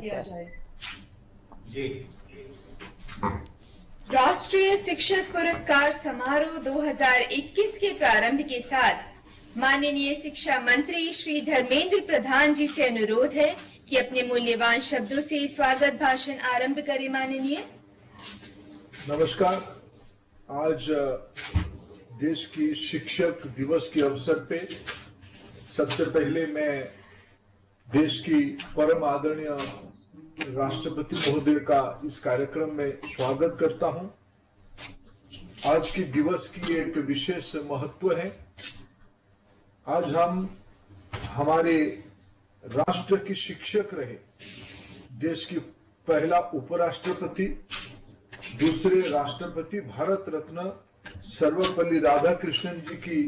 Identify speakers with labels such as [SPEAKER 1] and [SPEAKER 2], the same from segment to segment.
[SPEAKER 1] किया जाए।
[SPEAKER 2] जी।
[SPEAKER 1] राष्ट्रीय शिक्षक पुरस्कार समारोह 2021 के प्रारंभ के साथ माननीय शिक्षा मंत्री श्री धर्मेंद्र प्रधान जी से अनुरोध है कि अपने मूल्यवान शब्दों से स्वागत भाषण आरंभ करें। माननीय।
[SPEAKER 3] नमस्कार। आज देश की शिक्षक दिवस के अवसर पे सबसे पहले मैं देश की परम आदरणीय राष्ट्रपति महोदय का इस कार्यक्रम में स्वागत करता हूं। आज की दिवस की एक विशेष महत्व है। आज हम हमारे राष्ट्र की शिक्षक रहे, देश की पहला उपराष्ट्रपति, दूसरे राष्ट्रपति भारत रत्न सर्वपल्ली राधाकृष्णन जी की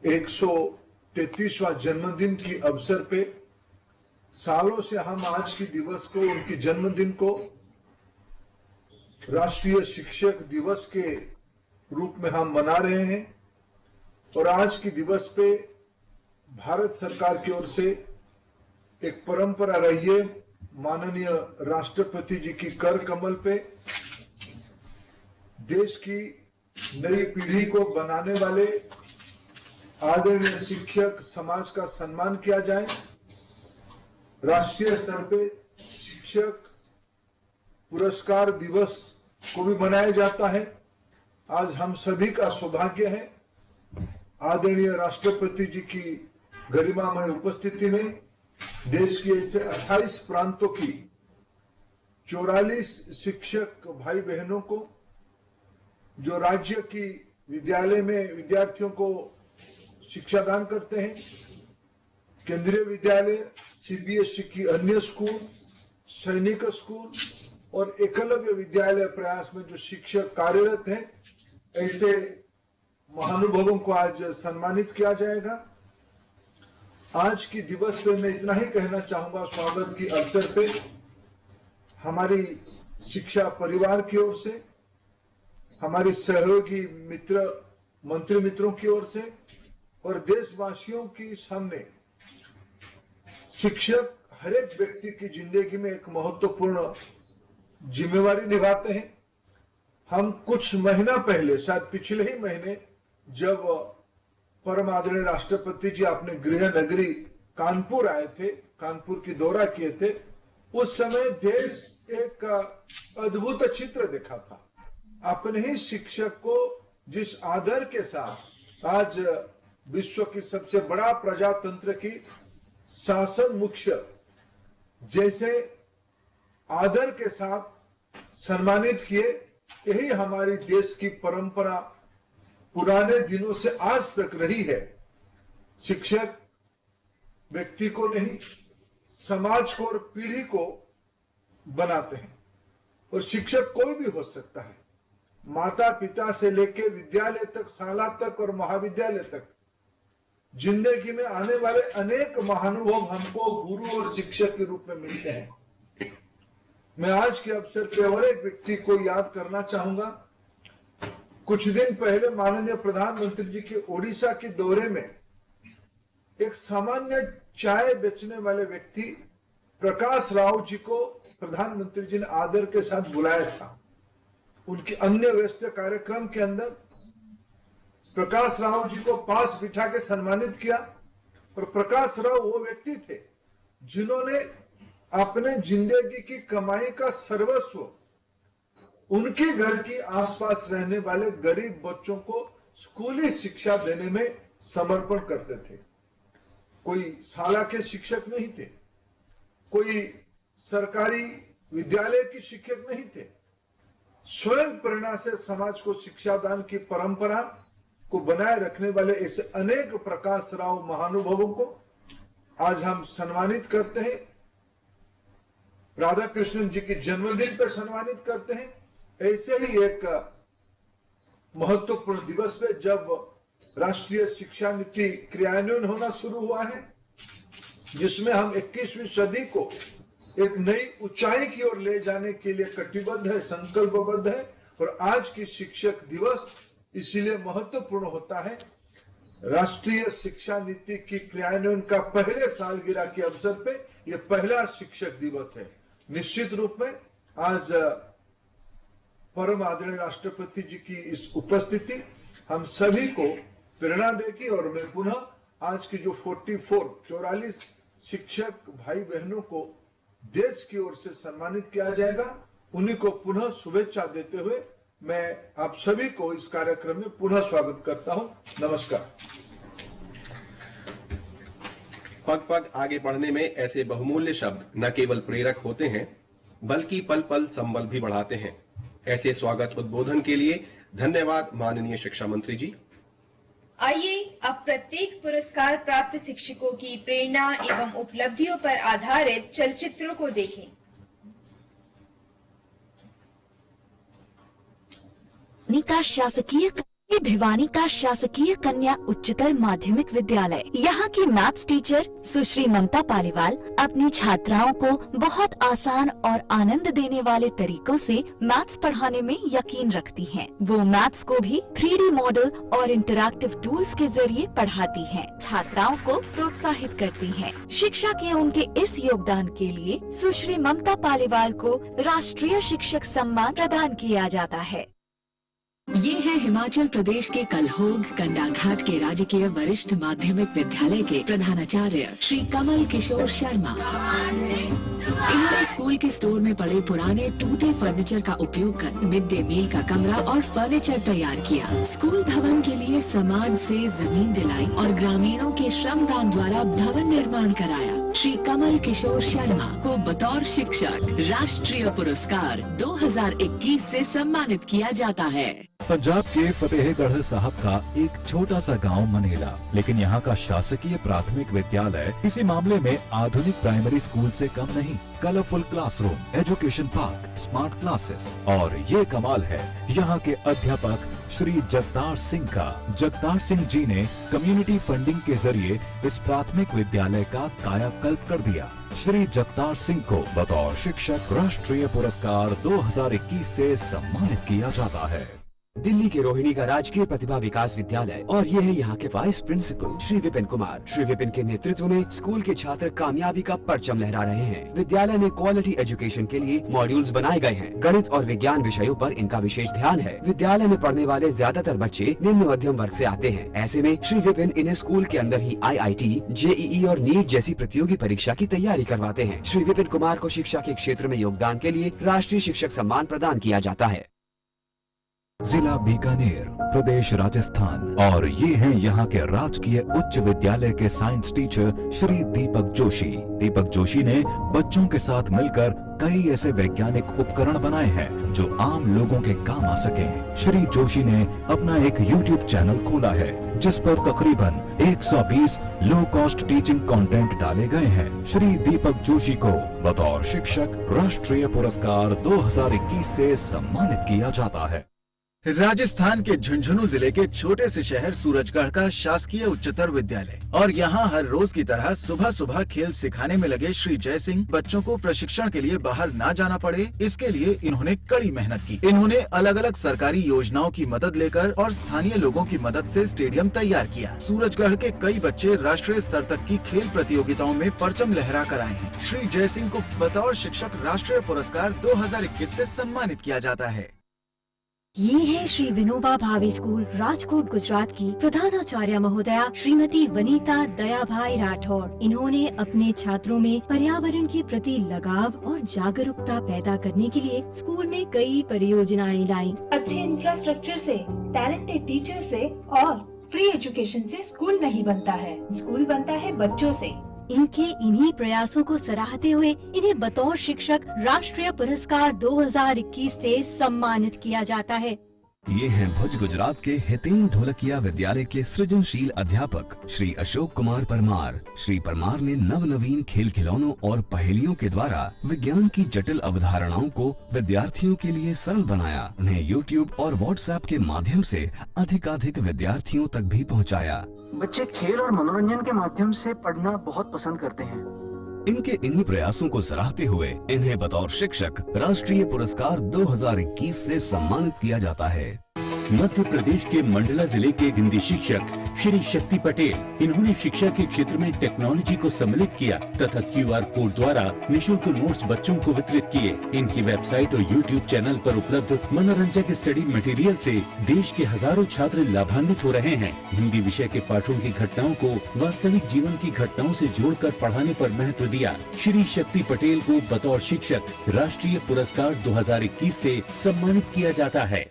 [SPEAKER 3] 133वां जन्मदिन की अवसर पे सालों से हम आज की दिवस को, उनकी जन्मदिन को राष्ट्रीय शिक्षक दिवस के रूप में हम मना रहे हैं। और आज की दिवस पे भारत सरकार की ओर से एक परंपरा रही है, माननीय राष्ट्रपति जी की कर कमल पे देश की नई पीढ़ी को बनाने वाले आदरणीय शिक्षक समाज का सम्मान किया जाए। राष्ट्रीय स्तर पे शिक्षक पुरस्कार दिवस को भी मनाया जाता है। आज हम सभी का सौभाग्य है आदरणीय राष्ट्रपति जी की गरिमामय उपस्थिति में देश के ऐसे 28 प्रांतों की 44 शिक्षक भाई बहनों को, जो राज्य की विद्यालय में विद्यार्थियों को शिक्षादान करते हैं, केंद्रीय विद्यालय, सीबीएसई की अन्य स्कूल, सैनिक स्कूल और एकलव्य विद्यालय प्रयास में जो शिक्षक कार्यरत हैं, ऐसे महानुभावों को आज सम्मानित किया जाएगा। आज की दिवस पे मैं इतना ही कहना चाहूंगा, स्वागत की अवसर पे हमारी शिक्षा परिवार की ओर से, हमारी सहयोगी मित्र मंत्री मित्रों की ओर से और देशवासियों की सामने शिक्षक हर एक व्यक्ति की जिंदगी में एक महत्वपूर्ण जिम्मेवारी निभाते हैं। हम कुछ महीना पहले, शायद पिछले ही महीने, जब परम आदरणीय राष्ट्रपति जी अपने गृह नगरी कानपुर आए थे, कानपुर की दौरा किए थे, उस समय देश एक अद्भुत चित्र देखा था। अपने ही शिक्षक को जिस आदर के साथ आज विश्व की सबसे बड़ा प्रजातंत्र की शासन मुख्य जैसे आदर के साथ सम्मानित किए, यही हमारी देश की परंपरा पुराने दिनों से आज तक रही है। शिक्षक व्यक्ति को नहीं, समाज को और पीढ़ी को बनाते हैं। और शिक्षक कोई भी हो सकता है, माता पिता से लेकर विद्यालय तक, शाला तक और महाविद्यालय तक जिंदगी में आने वाले अनेक महानुभव हमको गुरु और शिक्षक के रूप में मिलते हैं। मैं आज के अवसर पर और एक व्यक्ति को याद करना चाहूंगा। कुछ दिन पहले माननीय प्रधानमंत्री जी के ओडिशा के दौरे में एक सामान्य चाय बेचने वाले व्यक्ति प्रकाश राव जी को प्रधानमंत्री जी ने आदर के साथ बुलाया था। उनके अन्य व्यस्त कार्यक्रम के अंदर प्रकाश राव जी को पास बिठा के सम्मानित किया। और प्रकाश राव वो व्यक्ति थे जिन्होंने अपने जिंदगी की कमाई का सर्वस्व उनके घर के आसपास रहने वाले गरीब बच्चों को स्कूली शिक्षा देने में समर्पण करते थे। कोई शाला के शिक्षक नहीं थे, कोई सरकारी विद्यालय के शिक्षक नहीं थे, स्वयं प्रेरणा से समाज को शिक्षा दान की परंपरा को बनाए रखने वाले ऐसे अनेक प्रकाश राव महानुभवों को आज हम सम्मानित करते हैं। राधा कृष्णन जी के जन्मदिन पर सम्मानित करते हैं। ऐसे ही एक महत्वपूर्ण दिवस पे जब राष्ट्रीय शिक्षा नीति क्रियान्वयन होना शुरू हुआ है, जिसमें हम 21वीं सदी को एक नई ऊंचाई की ओर ले जाने के लिए कटिबद्ध है, संकल्पबद्ध है। और आज की शिक्षक दिवस इसीलिए महत्वपूर्ण होता है राष्ट्रीय शिक्षा नीति की क्रियान्वयन का पहले सालगिरह के अवसर पे ये पहला शिक्षक दिवस है। निश्चित रूप में आज परम आदरणीय राष्ट्रपति जी की इस उपस्थिति हम सभी को प्रेरणा देगी और मैं पुनः आज की जो 44 शिक्षक भाई बहनों को देश की ओर से सम्मानित किया जाएगा, उन्हीं को पुनः शुभेच्छा देते हुए मैं आप सभी को इस कार्यक्रम में पुनः स्वागत करता हूं। नमस्कार।
[SPEAKER 2] पग पग आगे बढ़ने में ऐसे बहुमूल्य शब्द न केवल प्रेरक होते हैं बल्कि पल पल संबल भी बढ़ाते हैं। ऐसे स्वागत उद्बोधन के लिए धन्यवाद माननीय शिक्षा मंत्री जी।
[SPEAKER 1] आइए अब प्रत्येक पुरस्कार प्राप्त शिक्षकों की प्रेरणा एवं उपलब्धियों पर आधारित चलचित्रों को देखें।
[SPEAKER 4] भिवानी का शासकीय कन्या उच्चतर माध्यमिक विद्यालय। यहाँ की मैथ्स टीचर सुश्री ममता पालीवाल अपनी छात्राओं को बहुत आसान और आनंद देने वाले तरीकों से मैथ्स पढ़ाने में यकीन रखती हैं। वो मैथ्स को भी 3D मॉडल और इंटरैक्टिव टूल्स के जरिए पढ़ाती हैं, छात्राओं को प्रोत्साहित करती हैं। शिक्षा के उनके इस योगदान के लिए सुश्री ममता पालीवाल को राष्ट्रीय शिक्षक सम्मान प्रदान किया जाता है।
[SPEAKER 5] ये है हिमाचल प्रदेश के कलहोग कंडाघाट के राजकीय वरिष्ठ माध्यमिक विद्यालय के प्रधानाचार्य श्री कमल किशोर शर्मा। इन्होंने स्कूल के स्टोर में पड़े पुराने टूटे फर्नीचर का उपयोग कर मिड डे मील का कमरा और फर्नीचर तैयार किया। स्कूल भवन के लिए समाज से जमीन दिलाई और ग्रामीणों के श्रमदान द्वारा भवन निर्माण कराया। श्री कमल किशोर शर्मा को बतौर शिक्षक राष्ट्रीय पुरस्कार 2021 से सम्मानित किया जाता है।
[SPEAKER 6] पंजाब के फतेहगढ़ साहब का एक छोटा सा गांव मनेला, लेकिन यहाँ का शासकीय प्राथमिक विद्यालय इसी मामले में आधुनिक प्राइमरी स्कूल से कम नहीं। Colourful classroom, education park, smart classes और ये कमाल है यहाँ के अध्यापक श्री जगतार सिंह का। जगतार सिंह जी ने कम्युनिटी फंडिंग के जरिए इस प्राथमिक विद्यालय का कायाकल्प कर दिया। श्री जगतार सिंह को बतौर शिक्षक राष्ट्रीय पुरस्कार 2021 से सम्मानित किया जाता है।
[SPEAKER 7] दिल्ली के रोहिणी का राजकीय प्रतिभा विकास विद्यालय और ये है यहाँ के वाइस प्रिंसिपल श्री विपिन कुमार। श्री विपिन के नेतृत्व में स्कूल के छात्र कामयाबी का परचम लहरा रहे हैं। विद्यालय में क्वालिटी एजुकेशन के लिए मॉड्यूल्स बनाए गए हैं। गणित और विज्ञान विषयों पर इनका विशेष ध्यान है। विद्यालय में पढ़ने वाले ज्यादातर बच्चे निम्न मध्यम वर्ग से आते हैं। ऐसे में श्री विपिन इन्हें स्कूल के अंदर ही IIT, JEE और नीट जैसी प्रतियोगी परीक्षा की तैयारी करवाते हैं। श्री विपिन कुमार को शिक्षा के क्षेत्र में योगदान के लिए राष्ट्रीय शिक्षक सम्मान प्रदान किया जाता है।
[SPEAKER 6] जिला बीकानेर, प्रदेश राजस्थान और ये हैं यहाँ के राजकीय उच्च विद्यालय के साइंस टीचर श्री दीपक जोशी। दीपक जोशी ने बच्चों के साथ मिलकर कई ऐसे वैज्ञानिक उपकरण बनाए हैं जो आम लोगों के काम आ सके। श्री जोशी ने अपना एक YouTube चैनल खोला है जिस पर तकरीबन 120 लो कॉस्ट टीचिंग कंटेंट डाले गए हैं। श्री दीपक जोशी को बतौर शिक्षक राष्ट्रीय पुरस्कार 2021 से सम्मानित किया जाता है।
[SPEAKER 8] राजस्थान के झुंझुनू जिले के छोटे से शहर सूरजगढ़ का शासकीय उच्चतर विद्यालय और यहाँ हर रोज की तरह सुबह सुबह खेल सिखाने में लगे श्री जय सिंह बच्चों को प्रशिक्षण के लिए बाहर ना जाना पड़े, इसके लिए इन्होंने कड़ी मेहनत की। इन्होंने अलग अलग सरकारी योजनाओं की मदद लेकर और स्थानीय लोगों की मदद से स्टेडियम तैयार किया। सूरजगढ़ के कई बच्चे राष्ट्रीय स्तर तक की खेल प्रतियोगिताओं में परचम लहरा कर आए हैं। श्री जय सिंह को बतौर शिक्षक राष्ट्रीय पुरस्कार 2021 से सम्मानित किया जाता है।
[SPEAKER 4] ये है श्री विनोबा भावे स्कूल राजकोट गुजरात की प्रधानाचार्य महोदया श्रीमती वनीता दयाभाई राठौर। इन्होंने अपने छात्रों में पर्यावरण के प्रति लगाव और जागरूकता पैदा करने के लिए स्कूल में कई परियोजनाएं लाई।
[SPEAKER 9] अच्छे इंफ्रास्ट्रक्चर से, टैलेंटेड टीचर से और फ्री एजुकेशन से स्कूल नहीं बनता है, स्कूल बनता है बच्चों से।
[SPEAKER 4] इनके इन्हीं प्रयासों को सराहते हुए इन्हें बतौर शिक्षक राष्ट्रीय पुरस्कार 2021 से सम्मानित किया जाता है।
[SPEAKER 7] ये हैं भुज गुजरात के हितेन ढोलकिया विद्यालय के सृजनशील अध्यापक श्री अशोक कुमार परमार। श्री परमार ने नवनवीन खेल खिलौनों और पहेलियों के द्वारा विज्ञान की जटिल अवधारणाओं को विद्यार्थियों के लिए सरल बनाया। उन्हें YouTube और WhatsApp के माध्यम से अधिकाधिक विद्यार्थियों तक भी पहुँचाया।
[SPEAKER 10] बच्चे खेल और मनोरंजन के माध्यम से पढ़ना बहुत पसंद करते हैं।
[SPEAKER 7] इनके इन्हीं प्रयासों को सराहते हुए इन्हें बतौर शिक्षक राष्ट्रीय पुरस्कार 2021 से सम्मानित किया जाता है।
[SPEAKER 11] मध्य प्रदेश के मंडला जिले के हिंदी शिक्षक श्री शक्ति पटेल। इन्होंने शिक्षा के क्षेत्र में टेक्नोलॉजी को सम्मिलित किया तथा QR कोड द्वारा निःशुल्क नोट्स बच्चों को वितरित किए। इनकी वेबसाइट और YouTube चैनल पर उपलब्ध मनोरंजक स्टडी मटेरियल से देश के हजारों छात्र लाभान्वित हो रहे हैं। हिंदी विषय के पाठों की घटनाओं को वास्तविक जीवन की घटनाओं से जोड़कर पढ़ाने पर महत्व दिया। श्री शक्ति पटेल को बतौर शिक्षक राष्ट्रीय पुरस्कार 2021 से सम्मानित किया जाता है।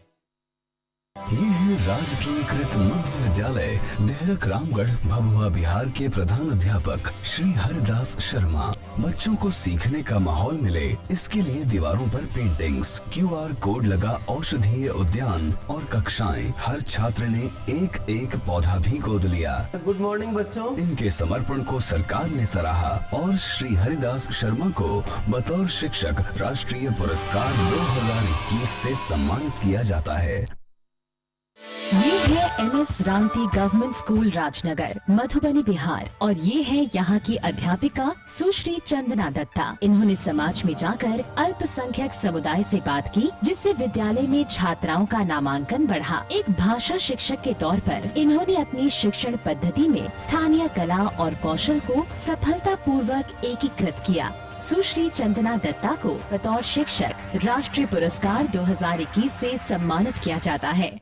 [SPEAKER 6] ये है राजकीयकृत मध्य विद्यालय देहरक रामगढ़ भभुआ बिहार के प्रधान अध्यापक श्री हरिदास शर्मा। बच्चों को सीखने का माहौल मिले, इसके लिए दीवारों पर पेंटिंग्स, QR कोड लगा औषधीय उद्यान और कक्षाएं। हर छात्र ने एक एक पौधा भी गोद लिया।
[SPEAKER 12] गुड मॉर्निंग बच्चों।
[SPEAKER 6] इनके समर्पण को सरकार ने सराहा और श्री हरिदास शर्मा को बतौर शिक्षक राष्ट्रीय पुरस्कार 2021 से सम्मानित किया जाता है।
[SPEAKER 4] ये है MS Ramati government school Rajnagar, Madhubani, Bihar और ये है यहाँ की अध्यापिका सुश्री चंदना दत्ता। इन्होंने समाज में जाकर अल्पसंख्यक समुदाय से बात की, जिससे विद्यालय में छात्राओं का नामांकन बढ़ा। एक भाषा शिक्षक के तौर पर इन्होंने अपनी शिक्षण पद्धति में स्थानीय कला और कौशल को सफलता पूर्वक एकीकृत किया। सुश्री चंदना दत्ता को बतौर शिक्षक राष्ट्रीय पुरस्कार 2021 से सम्मानित किया जाता है।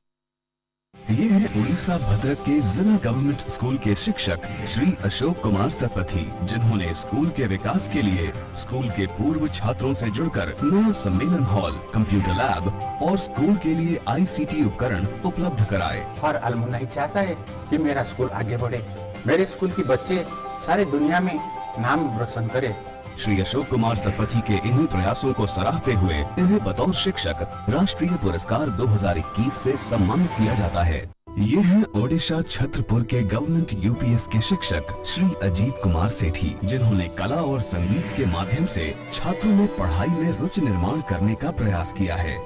[SPEAKER 6] ये है उड़ीसा भद्रक के जिला गवर्नमेंट स्कूल के शिक्षक श्री अशोक कुमार सतपथी, जिन्होंने स्कूल के विकास के लिए स्कूल के पूर्व छात्रों से जुड़कर नया सम्मेलन हॉल, कंप्यूटर लैब और स्कूल के लिए ICT उपकरण उपलब्ध कराए।
[SPEAKER 13] हर अलमुनाई चाहता है कि मेरा स्कूल आगे बढ़े, मेरे स्कूल के बच्चे सारी दुनिया में नाम रोशन करे।
[SPEAKER 6] श्री अशोक कुमार सतपथी के इन्हीं प्रयासों को सराहते हुए इन्हें बतौर शिक्षक राष्ट्रीय पुरस्कार 2021 से सम्मानित किया जाता है। ये है ओडिशा छत्रपुर के गवर्नमेंट UPS के शिक्षक श्री अजीत कुमार सेठी, जिन्होंने कला और संगीत के माध्यम से छात्रों में पढ़ाई में रुचि निर्माण करने का प्रयास किया है।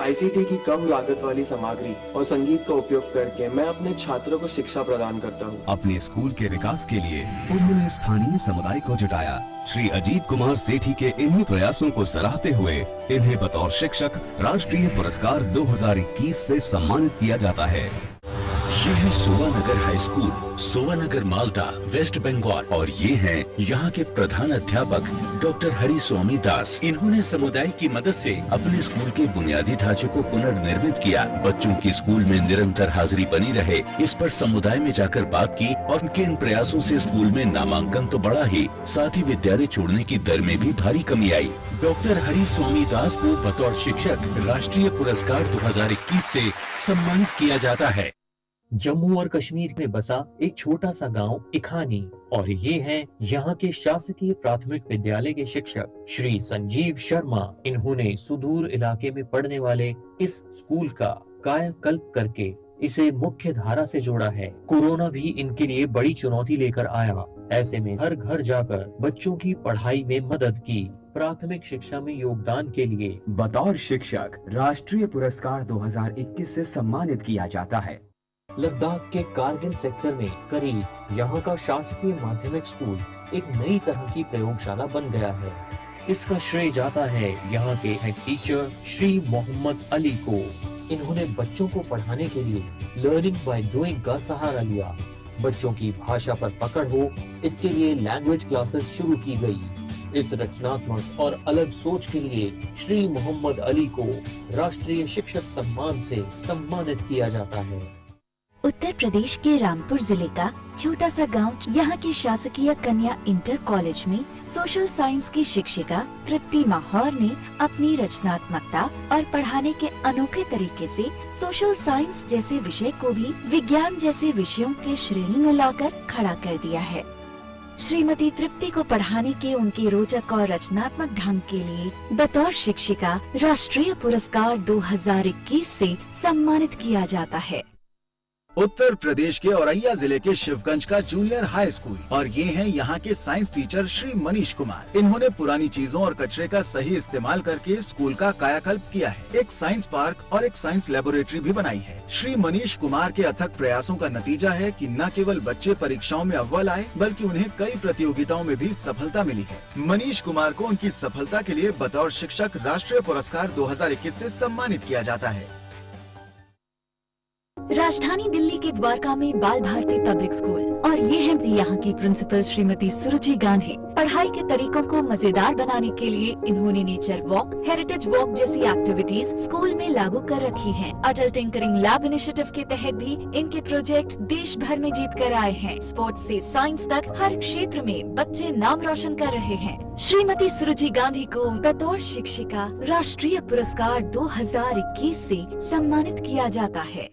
[SPEAKER 12] ICT की कम लागत वाली सामग्री और संगीत का उपयोग करके मैं अपने छात्रों को शिक्षा प्रदान करता हूँ।
[SPEAKER 6] अपने स्कूल के विकास के लिए उन्होंने स्थानीय समुदाय को जुटाया। श्री अजीत कुमार सेठी के इन्हीं प्रयासों को सराहते हुए इन्हें बतौर शिक्षक राष्ट्रीय पुरस्कार 2021 से सम्मानित किया जाता है।
[SPEAKER 11] ये है Sovanagar high school, Sovanagar, Malda, West Bengal और ये हैं यहाँ के प्रधान अध्यापक डॉक्टर हरि स्वामी दास। इन्होंने समुदाय की मदद से अपने स्कूल के बुनियादी ढांचे को पुनर्निर्मित किया। बच्चों की स्कूल में निरंतर हाजिरी बनी रहे, इस पर समुदाय में जाकर बात की और उनके इन प्रयासों से स्कूल में नामांकन तो बढ़ा ही, साथ ही विद्यालय छोड़ने की दर में भी भारी कमी आई। डॉक्टर हरि स्वामी दास को बतौर शिक्षक राष्ट्रीय पुरस्कार 2021 से सम्मानित किया जाता है।
[SPEAKER 14] जम्मू और कश्मीर में बसा एक छोटा सा गांव इखानी और ये हैं यहाँ के शासकीय प्राथमिक विद्यालय के शिक्षक श्री संजीव शर्मा। इन्होंने सुदूर इलाके में पढ़ने वाले इस स्कूल का कायाकल्प करके इसे मुख्य धारा से जोड़ा है। कोरोना भी इनके लिए बड़ी चुनौती लेकर आया, ऐसे में हर घर जाकर बच्चों की पढ़ाई में मदद की। प्राथमिक शिक्षा में योगदान के लिए
[SPEAKER 7] बतौर शिक्षक राष्ट्रीय पुरस्कार 2021 से सम्मानित किया जाता है।
[SPEAKER 14] लद्दाख के कारगिल सेक्टर में करीब यहाँ का शासकीय माध्यमिक स्कूल एक नई तरह की प्रयोगशाला बन गया है। इसका श्रेय जाता है यहाँ के हेड टीचर श्री मोहम्मद अली को। इन्होंने बच्चों को पढ़ाने के लिए लर्निंग बाय डूइंग का सहारा लिया। बच्चों की भाषा पर पकड़ हो, इसके लिए लैंग्वेज क्लासेस शुरू की गई। इस रचनात्मक और अलग सोच के लिए श्री मोहम्मद अली को राष्ट्रीय शिक्षक सम्मान से सम्मानित किया जाता है।
[SPEAKER 4] उत्तर प्रदेश के रामपुर जिले का छोटा सा गांव यहाँ के शासकीय कन्या इंटर कॉलेज में सोशल साइंस की शिक्षिका तृप्ति माहौर ने अपनी रचनात्मकता और पढ़ाने के अनोखे तरीके से सोशल साइंस जैसे विषय को भी विज्ञान जैसे विषयों के श्रेणी में लाकर खड़ा कर दिया है। श्रीमती तृप्ति को पढ़ाने के उनके रोचक और रचनात्मक ढंग के लिए बतौर शिक्षिका राष्ट्रीय पुरस्कार 2021 से सम्मानित किया जाता है।
[SPEAKER 8] उत्तर प्रदेश के औरैया जिले के शिवगंज का जूनियर हाई स्कूल और ये हैं यहाँ के साइंस टीचर श्री मनीष कुमार। इन्होंने पुरानी चीजों और कचरे का सही इस्तेमाल करके स्कूल का कायाकल्प किया है। एक साइंस पार्क और एक साइंस लेबोरेटरी भी बनाई है। श्री मनीष कुमार के अथक प्रयासों का नतीजा है कि न केवल बच्चे परीक्षाओं में अव्वल आए, बल्कि उन्हें कई प्रतियोगिताओं में भी सफलता मिली है। मनीष कुमार को उनकी सफलता के लिए बतौर शिक्षक राष्ट्रीय पुरस्कार 2021 से सम्मानित किया जाता है।
[SPEAKER 4] राजधानी दिल्ली के द्वारका में बाल भारती पब्लिक स्कूल और ये है यहाँ की प्रिंसिपल श्रीमती सुरुचि गांधी। पढ़ाई के तरीकों को मजेदार बनाने के लिए इन्होंने नेचर वॉक, हेरिटेज वॉक जैसी एक्टिविटीज स्कूल में लागू कर रखी हैं। अटल टिंकरिंग लैब इनिशिएटिव के तहत भी इनके प्रोजेक्ट देश भर में जीत कर आए हैं। स्पोर्ट्स से साइंस तक हर क्षेत्र में बच्चे नाम रोशन कर रहे हैं। श्रीमती सुरुचि गांधी को बतौर शिक्षिका राष्ट्रीय पुरस्कार 2021 से सम्मानित किया जाता है।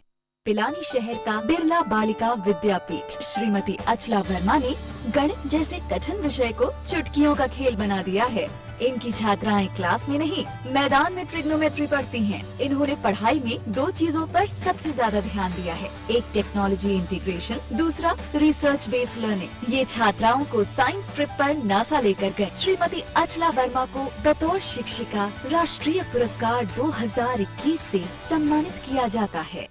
[SPEAKER 4] पिलानी शहर का बिरला बालिका विद्यापीठ श्रीमती अचला वर्मा ने गणित जैसे कठिन विषय को चुटकियों का खेल बना दिया है। इनकी छात्राएं क्लास में नहीं मैदान में ट्रिग्नोमेट्री पढ़ती हैं। इन्होंने पढ़ाई में 2 चीजों पर सबसे ज्यादा ध्यान दिया है, एक टेक्नोलॉजी इंटीग्रेशन, दूसरा रिसर्च बेस्ड लर्निंग। ये छात्राओं को साइंस ट्रिप पर नासा लेकर गए। श्रीमती अचला वर्मा को बतौर शिक्षिका राष्ट्रीय पुरस्कार 2021 से सम्मानित किया जाता है।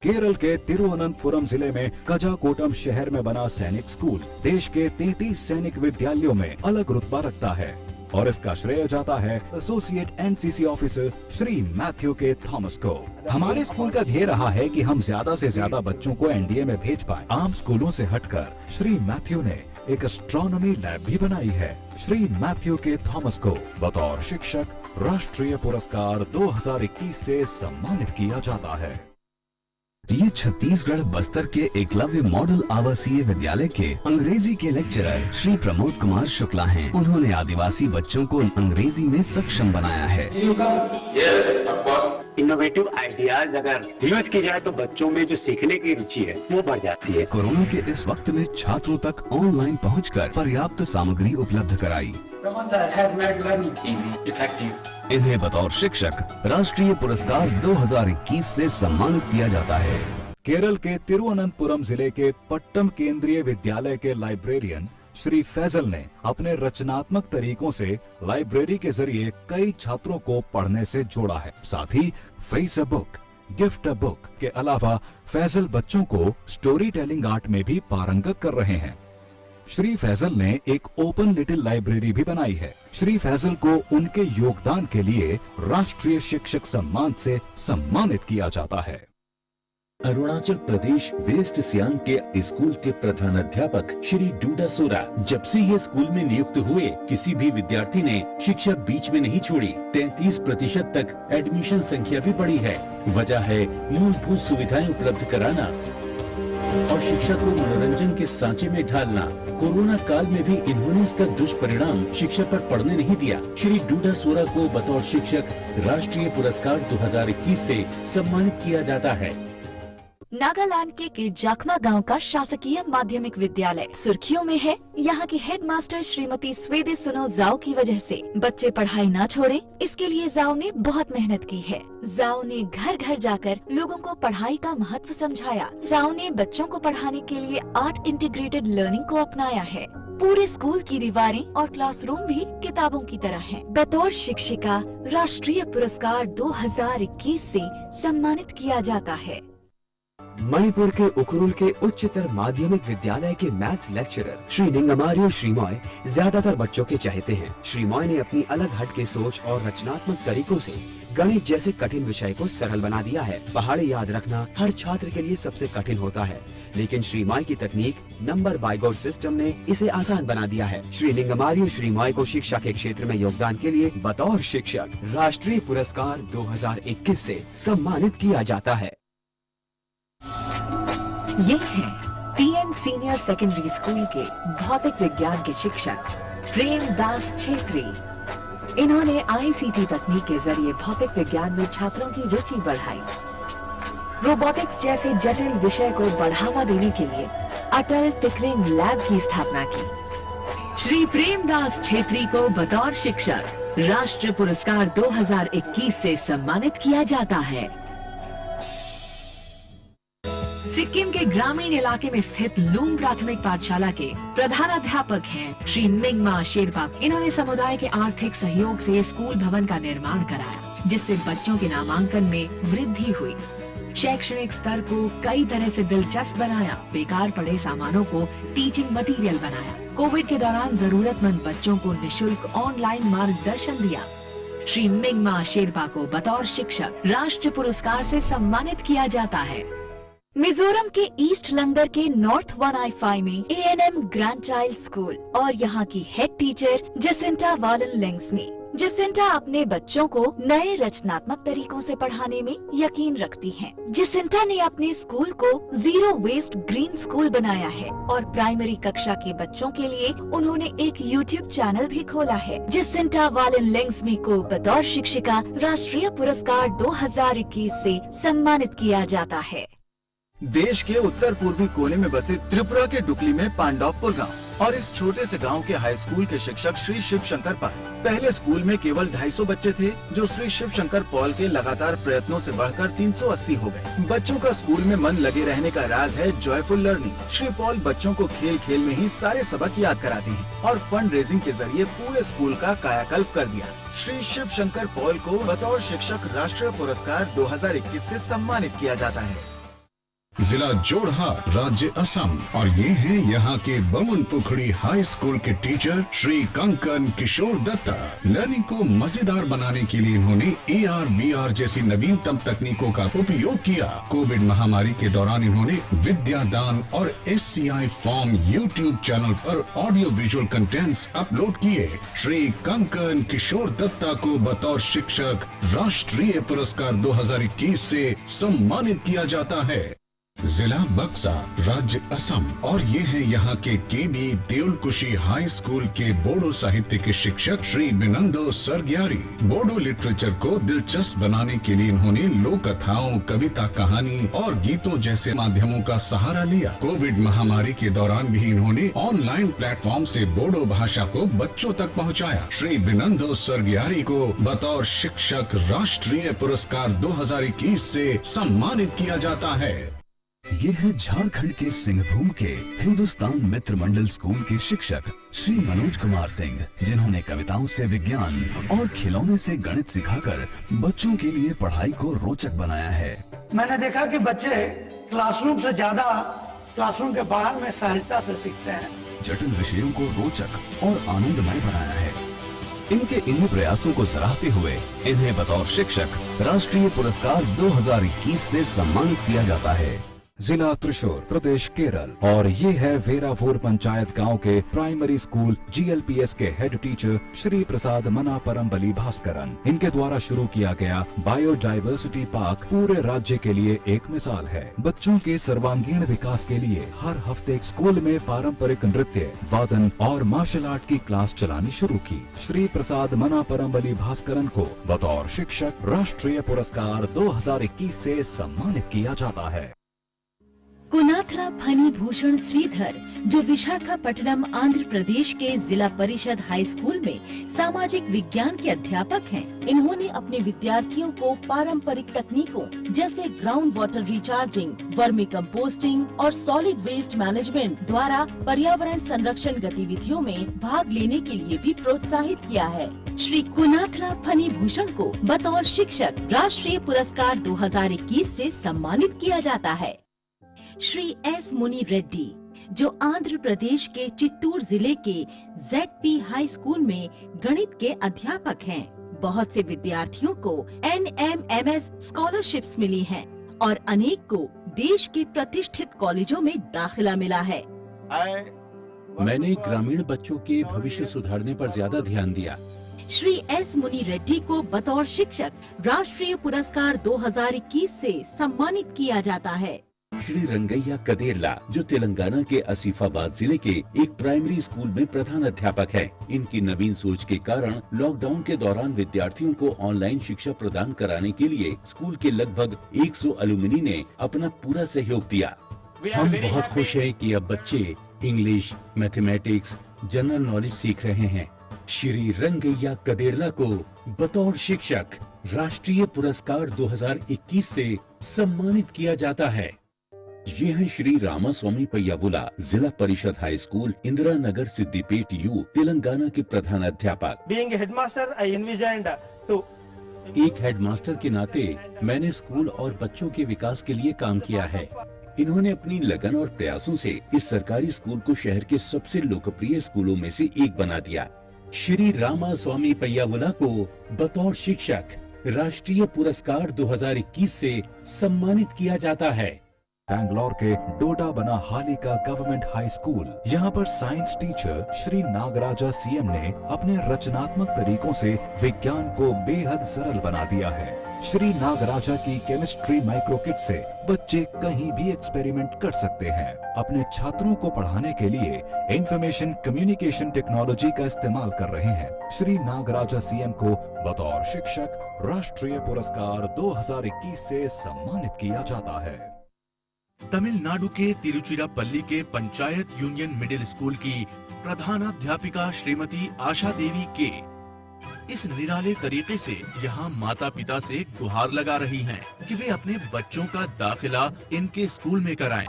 [SPEAKER 6] केरल के तिरुवनंतपुरम जिले में कजाकोटम शहर में बना सैनिक स्कूल देश के 33 सैनिक विद्यालयों में अलग रुतबा रखता है और इसका श्रेय जाता है associate NCC officer Shri Matthew के थॉमस को। हमारे स्कूल का ध्येय रहा है कि हम ज्यादा से ज्यादा बच्चों को एनडीए में भेज पाएं। आम स्कूलों से हटकर श्री मैथ्यू ने एक एस्ट्रोनॉमी लैब भी बनाई है। श्री मैथ्यू के थॉमस को बतौर शिक्षक राष्ट्रीय पुरस्कार 2021 से सम्मानित किया जाता है।
[SPEAKER 15] ये छत्तीसगढ़ बस्तर के एकलव्य मॉडल आवासीय विद्यालय के अंग्रेजी के लेक्चरर श्री प्रमोद कुमार शुक्ला हैं। उन्होंने आदिवासी बच्चों को अंग्रेजी में सक्षम बनाया है।
[SPEAKER 16] इनोवेटिव आइडियाज अगर यूज की जाए तो बच्चों में जो सीखने की रुचि है वो बढ़ जाती है।
[SPEAKER 15] कोरोना के इस वक्त में छात्रों तक ऑनलाइन पहुंचकर पर्याप्त सामग्री उपलब्ध कराई। इन्हें बतौर शिक्षक राष्ट्रीय पुरस्कार 2021 से सम्मानित किया जाता है।
[SPEAKER 6] केरल के तिरुवनंतपुरम जिले के पट्टम केंद्रीय विद्यालय के लाइब्रेरियन श्री फैजल ने अपने रचनात्मक तरीकों से लाइब्रेरी के जरिए कई छात्रों को पढ़ने से जोड़ा है। साथ ही face a book, gift a book के अलावा फैजल बच्चों को स्टोरी टेलिंग आर्ट में भी पारंगत कर रहे हैं। श्री फैजल ने एक ओपन लिटिल लाइब्रेरी भी बनाई है। श्री फैजल को उनके योगदान के लिए राष्ट्रीय शिक्षक सम्मान से सम्मानित किया जाता है।
[SPEAKER 11] अरुणाचल प्रदेश वेस्ट सियांग के स्कूल के प्रधानाध्यापक श्री डूडा सोरा जब से ये स्कूल में नियुक्त हुए किसी भी विद्यार्थी ने शिक्षा बीच में नहीं छोड़ी। 33% तक एडमिशन संख्या भी बढ़ी है। वजह है मूलभूत सुविधाएं उपलब्ध कराना और शिक्षा को मनोरंजन के सांचे में ढालना। कोरोना काल में भी इन्होंने इसका दुष्परिणाम शिक्षा पर पड़ने नहीं दिया। श्री डूडा सोरा को बतौर शिक्षक राष्ट्रीय पुरस्कार 2021 से सम्मानित किया जाता है।
[SPEAKER 4] नागालैंड के जाखमा गांव का शासकीय माध्यमिक विद्यालय सुर्खियों में है। यहाँ की हेडमास्टर श्रीमती स्वेदे सुनो जाओ की वजह से बच्चे पढ़ाई न छोड़ें, इसके लिए जाओ ने बहुत मेहनत की है। जाओ ने घर घर जाकर लोगों को पढ़ाई का महत्व समझाया। जाओ ने बच्चों को पढ़ाने के लिए आर्ट इंटीग्रेटेड लर्निंग को अपनाया है। पूरे स्कूल की दीवारें और क्लासरूम भी किताबों की तरह हैं। बतौर शिक्षिका राष्ट्रीय पुरस्कार 2021 से सम्मानित किया जाता है।
[SPEAKER 7] मणिपुर के उखरुल के उच्चतर माध्यमिक विद्यालय के मैथ्स लेक्चरर श्री निंगमारियो श्रीमॉय ज्यादातर बच्चों के चाहते हैं। श्रीमॉय ने अपनी अलग हटके सोच और रचनात्मक तरीकों से गणित जैसे कठिन विषय को सरल बना दिया है। पहाड़े याद रखना हर छात्र के लिए सबसे कठिन होता है, लेकिन श्रीमॉय की तकनीक नंबर बाइगोड सिस्टम ने इसे आसान बना दिया है। श्री निंगमारियो श्रीमॉय को शिक्षा के क्षेत्र में योगदान के लिए बतौर शिक्षक राष्ट्रीय पुरस्कार 2021 से सम्मानित किया जाता है।
[SPEAKER 5] ये है टीएन सीनियर सेकेंडरी स्कूल के भौतिक विज्ञान के शिक्षक प्रेम दास छेत्री। इन्होंने आईसीटी तकनीक के जरिए भौतिक विज्ञान में छात्रों की रुचि बढ़ाई। रोबोटिक्स जैसे जटिल विषय को बढ़ावा देने के लिए अटल टिंकरिंग लैब की स्थापना की। श्री प्रेमदास छेत्री को बतौर शिक्षक राष्ट्रीय पुरस्कार 2021 से सम्मानित किया जाता है। सिक्किम के ग्रामीण इलाके में स्थित लूम प्राथमिक पाठशाला के प्रधानाध्यापक हैं श्री मिंगमा शेरपा। इन्होंने समुदाय के आर्थिक सहयोग से स्कूल भवन का निर्माण कराया, जिससे बच्चों के नामांकन में वृद्धि हुई। शैक्षणिक स्तर को कई तरह से दिलचस्प बनाया। बेकार पड़े सामानों को टीचिंग मटेरियल बनाया। कोविड के दौरान जरूरतमंद बच्चों को निशुल्क ऑनलाइन मार्गदर्शन दिया। श्री मिंगमा शेरपा को बतौर शिक्षक राष्ट्रीय पुरस्कार से सम्मानित किया जाता है।
[SPEAKER 4] मिजोरम के ईस्ट लंगर के नॉर्थ 1I5 में ANM ग्रैंड चाइल्ड स्कूल और यहाँ की हेड टीचर जेसिंटा वालन लेंग्स में। जेसिंटा अपने बच्चों को नए रचनात्मक तरीकों से पढ़ाने में यकीन रखती हैं। जेसिंटा ने अपने स्कूल को जीरो वेस्ट ग्रीन स्कूल बनाया है और प्राइमरी कक्षा के बच्चों के लिए उन्होंने एक YouTube चैनल भी खोला है। जेसिंटा वालन लेंग्समी को बतौर शिक्षिका राष्ट्रीय पुरस्कार 2021 से सम्मानित किया जाता है।
[SPEAKER 8] देश के उत्तर पूर्वी कोने में बसे त्रिपुरा के डुकली में पांडवपुर गांव और इस छोटे से गांव के हाई स्कूल के शिक्षक श्री शिव शंकर पाल। पहले स्कूल में केवल 250 बच्चे थे, जो श्री शिव शंकर पॉल के लगातार प्रयत्नों से बढ़कर 380 हो गए। बच्चों का स्कूल में मन लगे रहने का राज है जॉयफुल लर्निंग। श्री पॉल बच्चों को खेल खेल में ही सारे सबक याद कराते हैं और फंड रेजिंग के जरिए पूरे स्कूल का कायाकल्प कर दिया। श्री शिव शंकर पॉल को बतौर शिक्षक राष्ट्रीय पुरस्कार 2021 से सम्मानित किया जाता है।
[SPEAKER 17] जिला जोरहाट, राज्य असम, और ये हैं यहाँ के बमन पुखड़ी हाई स्कूल के टीचर श्री कंकन किशोर दत्ता। लर्निंग को मजेदार बनाने के लिए इन्होंने AR, VR जैसी नवीनतम तकनीकों का उपयोग किया। कोविड महामारी के दौरान इन्होंने विद्यादान और SCI फॉर्म YouTube चैनल पर ऑडियो विजुअल कंटेंट्स अपलोड किए। श्री कंकन किशोर दत्ता को बतौर शिक्षक राष्ट्रीय पुरस्कार 2021 से सम्मानित किया जाता है। जिला बक्सा, राज्य असम, और ये है यहाँ के KB देउलकुशी हाई स्कूल के बोडो साहित्य के शिक्षक श्री बिनंदो सरग्यारी। बोडो लिटरेचर को दिलचस्प बनाने के लिए इन्होंने लोक कथाओं, कविता, कहानी और गीतों जैसे माध्यमों का सहारा लिया। कोविड महामारी के दौरान भी इन्होंने ऑनलाइन प्लेटफॉर्म से बोडो भाषा को बच्चों तक पहुँचाया। श्री बिनंदो सरग्यारी को बतौर शिक्षक राष्ट्रीय पुरस्कार 2021 से सम्मानित किया जाता है।
[SPEAKER 15] ये है झारखंड के सिंहभूम के हिंदुस्तान मित्र मंडल स्कूल के शिक्षक श्री मनोज कुमार सिंह, जिन्होंने कविताओं से विज्ञान और खिलौने से गणित सिखाकर बच्चों के लिए पढ़ाई को रोचक बनाया है।
[SPEAKER 18] मैंने देखा कि बच्चे क्लासरूम से ज्यादा क्लासरूम के बाहर में सहजता से सीखते हैं।
[SPEAKER 15] जटिल विषयों को रोचक और आनंदमय बनाया है। इनके इन्हीं प्रयासों को सराहते हुए इन्हें बतौर शिक्षक राष्ट्रीय पुरस्कार 2021 से सम्मानित किया जाता है।
[SPEAKER 6] जिला त्रिशूर, प्रदेश केरल, और ये है वेरावूर पंचायत गांव के प्राइमरी स्कूल GLPS के हेड टीचर श्री प्रसाद मनापरम्बली भास्करन। इनके द्वारा शुरू किया गया बायोडाइवर्सिटी पार्क पूरे राज्य के लिए एक मिसाल है। बच्चों के सर्वांगीण विकास के लिए हर हफ्ते स्कूल में पारंपरिक नृत्य, वादन और मार्शल आर्ट की क्लास चलानी शुरू की। श्री प्रसाद मनापरम्बली भास्करन को बतौर शिक्षक राष्ट्रीय पुरस्कार 2021 से सम्मानित किया जाता है।
[SPEAKER 19] कुनाथला फनी भूषण श्रीधर, जो विशाखापट्टनम आंध्र प्रदेश के जिला परिषद हाई स्कूल में सामाजिक विज्ञान के अध्यापक हैं। इन्होंने अपने विद्यार्थियों को पारंपरिक तकनीकों जैसे ground water recharging, vermi composting और सॉलिड वेस्ट मैनेजमेंट द्वारा पर्यावरण संरक्षण गतिविधियों में भाग लेने के लिए भी प्रोत्साहित किया है। श्री कुनाथला फनी भूषण को बतौर शिक्षक राष्ट्रीय पुरस्कार 2021 से सम्मानित किया जाता है। श्री S मुनि रेड्डी, जो आंध्र प्रदेश के चित्तूर जिले के ZP हाई स्कूल में गणित के अध्यापक हैं। बहुत से विद्यार्थियों को NMMS स्कॉलरशिप्स मिली हैं और अनेक को देश के प्रतिष्ठित कॉलेजों में दाखिला मिला है।
[SPEAKER 11] मैंने ग्रामीण बच्चों के भविष्य सुधारने पर ज्यादा ध्यान दिया।
[SPEAKER 19] श्री S मुनि रेड्डी को बतौर शिक्षक राष्ट्रीय पुरस्कार 2021 से सम्मानित किया जाता है।
[SPEAKER 11] श्री रंगैया कदेरला, जो तेलंगाना के आसिफाबाद जिले के एक प्राइमरी स्कूल में प्रधान अध्यापक हैं। इनकी नवीन सोच के कारण लॉकडाउन के दौरान विद्यार्थियों को ऑनलाइन शिक्षा प्रदान कराने के लिए स्कूल के लगभग 100 अलुमनी ने अपना पूरा सहयोग दिया। हम बहुत खुश हैं कि अब बच्चे इंग्लिश, मैथमेटिक्स, जनरल नॉलेज सीख रहे हैं। श्री रंगैया कदेरला को बतौर शिक्षक राष्ट्रीय पुरस्कार 2021 से सम्मानित किया जाता है। ये है श्री रामास्वामी पय्यावुला, जिला Parishad high school, Indira Nagar, Siddipet U, Telangana के प्रधान अध्यापक। एक हेडमास्टर के नाते मैंने स्कूल और बच्चों के विकास के लिए काम किया है। इन्होंने अपनी लगन और प्रयासों से इस सरकारी स्कूल को शहर के सबसे लोकप्रिय स्कूलों में से एक बना दिया। श्री रामास्वामी पय्यावुला को बतौर शिक्षक राष्ट्रीय पुरस्कार 2021 से सम्मानित किया जाता है।
[SPEAKER 6] बैंगलोर के डोडा बना हाली का गवर्नमेंट हाई स्कूल। यहाँ पर science teacher Shri Nagaraja CM ने अपने रचनात्मक तरीकों से विज्ञान को बेहद सरल बना दिया है। श्री नागराजा की केमिस्ट्री माइक्रो किट से बच्चे कहीं भी एक्सपेरिमेंट कर सकते हैं। अपने छात्रों को पढ़ाने के लिए इंफॉर्मेशन कम्युनिकेशन टेक्नोलॉजी का इस्तेमाल कर रहे हैं। श्री नागराजा सीएम को बतौर शिक्षक राष्ट्रीय पुरस्कार 2021 से सम्मानित किया जाता है।
[SPEAKER 20] तमिलनाडु के तिरुचिरापल्ली के पंचायत यूनियन मिडिल स्कूल की प्रधानाध्यापिका श्रीमती आशा देवी के इस निराले तरीके से यहाँ माता पिता से गुहार लगा रही हैं कि वे अपने बच्चों का दाखिला इनके स्कूल में कराएं।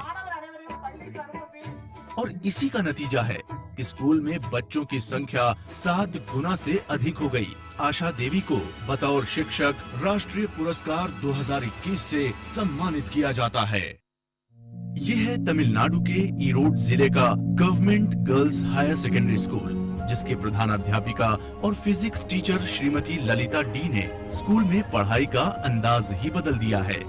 [SPEAKER 20] और इसी का नतीजा है कि स्कूल में बच्चों की संख्या 7 गुना से अधिक हो गई। आशा देवी को बतौर शिक्षक राष्ट्रीय पुरस्कार 2021 से सम्मानित किया जाता है। ये है तमिलनाडु के ईरोड जिले का government girls higher secondary school, जिसके प्रधानाध्यापिका और physics teacher Shrimati Lalitha D ने स्कूल में पढ़ाई का अंदाज ही बदल दिया है।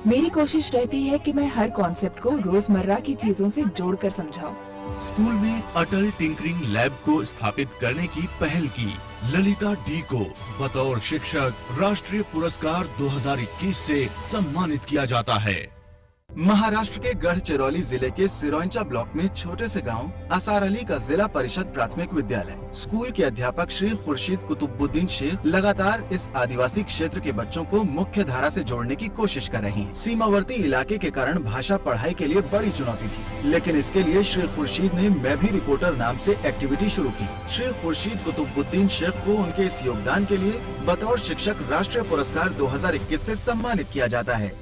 [SPEAKER 21] मेरी कोशिश रहती है कि मैं हर कॉन्सेप्ट को रोजमर्रा की चीजों से जोड़कर समझाऊं।
[SPEAKER 20] स्कूल में अटल टिंकरिंग लैब को स्थापित करने की पहल की ललिता डी को बतौर शिक्षक राष्ट्रीय पुरस्कार 2021 से सम्मानित किया जाता है।
[SPEAKER 8] महाराष्ट्र के गढ़चिरौली जिले के सिरोंचा ब्लॉक में छोटे से गांव असार अली का जिला परिषद प्राथमिक विद्यालय। स्कूल के अध्यापक श्री खुर्शीद कुतुबुद्दीन शेख लगातार इस आदिवासी क्षेत्र के बच्चों को मुख्य धारा से जोड़ने की कोशिश कर रहे हैं। सीमावर्ती इलाके के कारण भाषा पढ़ाई के लिए बड़ी चुनौती थी, लेकिन इसके लिए श्री खुर्शीद ने मैं भी रिपोर्टर नाम से एक्टिविटी शुरू की। श्री खुर्शीद कुतुबुद्दीन शेख को उनके इस योगदान के लिए बतौर शिक्षक राष्ट्रीय पुरस्कार 2021 से सम्मानित किया जाता है।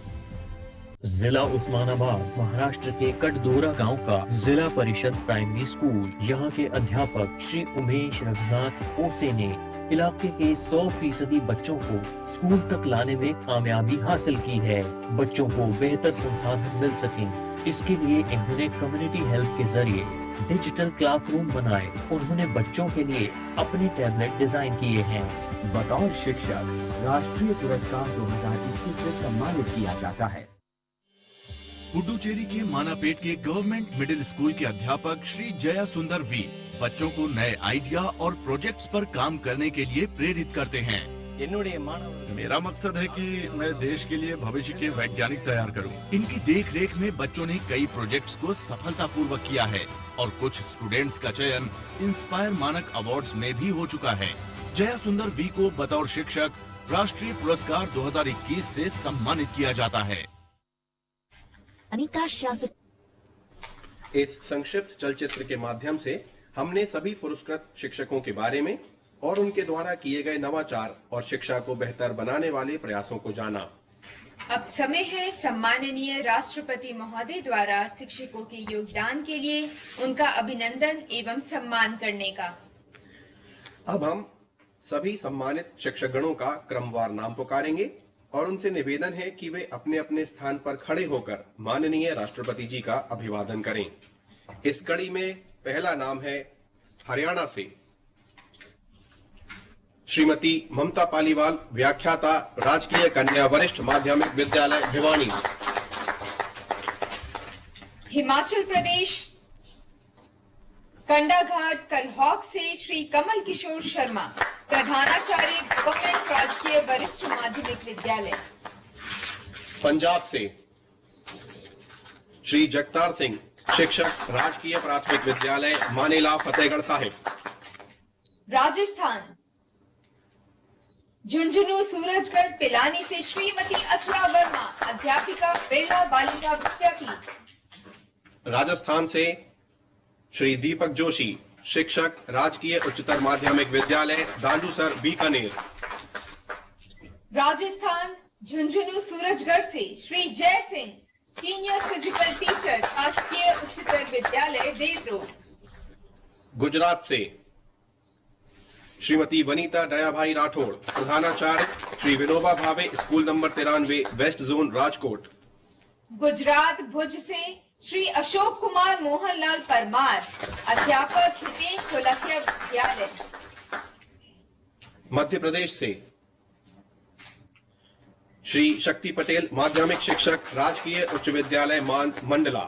[SPEAKER 14] जिला उस्मानाबाद महाराष्ट्र के कटदोरा गांव का जिला परिषद प्राइमरी स्कूल। यहाँ के अध्यापक श्री उमेश रघुनाथ ओसे ने इलाके के 100% बच्चों को स्कूल तक लाने में कामयाबी हासिल की है। बच्चों को बेहतर संसाधन मिल सके, इसके लिए इन्होंने कम्युनिटी हेल्प के जरिए डिजिटल क्लासरूम बनाए। उन्होंने बच्चों के लिए अपने टैबलेट डिजाइन किए हैं।
[SPEAKER 7] बतौर शिक्षक राष्ट्रीय पुरस्कार 2021 से सम्मानित किया जाता है।
[SPEAKER 20] पुडुचेरी के मानापेट के गवर्नमेंट मिडिल स्कूल के अध्यापक श्री जया सुंदर वी बच्चों को नए आइडिया और प्रोजेक्ट्स पर काम करने के लिए प्रेरित करते हैं। मेरा मकसद है कि मैं देश के लिए भविष्य के वैज्ञानिक तैयार करूं। इनकी देखरेख में बच्चों ने कई प्रोजेक्ट्स को सफलतापूर्वक किया है और कुछ स्टूडेंट्स का चयन इंस्पायर मानक अवार्ड्स में भी हो चुका है। जया सुंदर वी को बतौर शिक्षक राष्ट्रीय पुरस्कार 2021 से सम्मानित किया जाता है।
[SPEAKER 2] इस संक्षिप्त चलचित्र के माध्यम से हमने सभी पुरस्कृत शिक्षकों के बारे में और उनके द्वारा किए गए नवाचार और शिक्षा को बेहतर बनाने वाले प्रयासों को जाना।
[SPEAKER 1] अब समय है सम्माननीय राष्ट्रपति महोदय द्वारा शिक्षकों के योगदान के लिए उनका अभिनंदन एवं सम्मान करने का।
[SPEAKER 2] अब हम सभी सम्मानित शिक्षकगणों का क्रमवार नाम पुकारेंगे और उनसे निवेदन है कि वे अपने अपने स्थान पर खड़े होकर माननीय राष्ट्रपति जी का अभिवादन करें। इस कड़ी में पहला नाम है हरियाणा से श्रीमती ममता पालीवाल, व्याख्याता, राजकीय कन्या वरिष्ठ माध्यमिक विद्यालय भिवानी।
[SPEAKER 1] हिमाचल प्रदेश कंडाघाट कलहौक से श्री कमल किशोर शर्मा, प्रधानाचार्य गवर्नमेंट राजकीय वरिष्ठ माध्यमिक विद्यालय।
[SPEAKER 2] पंजाब से श्री जगतार सिंह, शिक्षक, राजकीय प्राथमिक विद्यालय मानेला फतेहगढ़ साहिब।
[SPEAKER 1] राजस्थान झुंझुनू सूरजगढ़ पिलानी से श्रीमती अचरा वर्मा, अध्यापिका, बिरला बालिका विद्यापीठ।
[SPEAKER 2] राजस्थान से श्री दीपक जोशी, शिक्षक, राजकीय उच्चतर माध्यमिक विद्यालय दांडूसर बीकानेर।
[SPEAKER 1] राजस्थान झुंझुनू सूरजगढ़ से श्री जय सिंह, सीनियर फिजिकल टीचर, राजकीय उच्चतर विद्यालय देव रोड।
[SPEAKER 2] गुजरात से श्रीमती वनीता दयाभाई राठौड़, प्रधानाचार्य, Shri Vinoba Bhave, school number 93, West zone Rajkot.
[SPEAKER 1] Gujarat Bhuj से श्री अशोक कुमार मोहनलाल परमार, अध्यापक, हितेश कोलखिया विद्यालय।
[SPEAKER 2] मध्य प्रदेश से श्री शक्ति पटेल माध्यमिक शिक्षक राजकीय उच्च विद्यालय मंडला।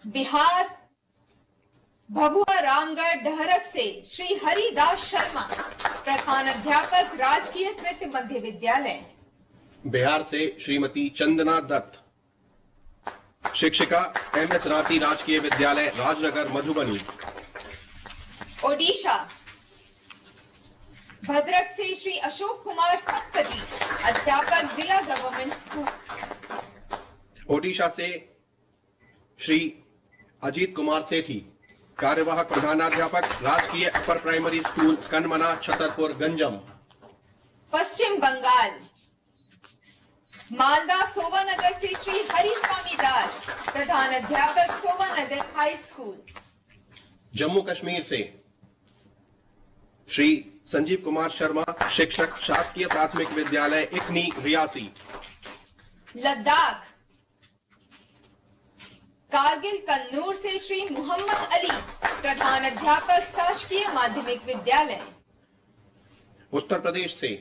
[SPEAKER 1] बिहार भभुआ रामगढ़ डहरक से श्री हरिदास शर्मा प्रधान अध्यापक राजकीय कृत मध्य विद्यालय।
[SPEAKER 2] बिहार से श्रीमती चंदना दत्त शिक्षिका MS राती राजकीय विद्यालय राजनगर मधुबनी।
[SPEAKER 1] ओडिशा भद्रक से श्री अशोक कुमार सत्पथी अध्यापक जिला गवर्नमेंट स्कूल।
[SPEAKER 2] ओडिशा से श्री अजीत कुमार सेठी कार्यवाहक प्रधानाध्यापक राजकीय upper primary school Kanmana Chhatarpur Ganjam.
[SPEAKER 1] Paschim Bengal Malda Sovanagar से श्री हरिस्वामी दास प्रधान अध्यापक सोवानगर हाई स्कूल।
[SPEAKER 2] जम्मू कश्मीर से श्री संजीव कुमार शर्मा शिक्षक शासकीय प्राथमिक विद्यालय इकनी रियासी।
[SPEAKER 1] लद्दाख कारगिल कन्नूर से श्री मोहम्मद अली प्रधान अध्यापक शासकीय माध्यमिक विद्यालय।
[SPEAKER 2] उत्तर प्रदेश से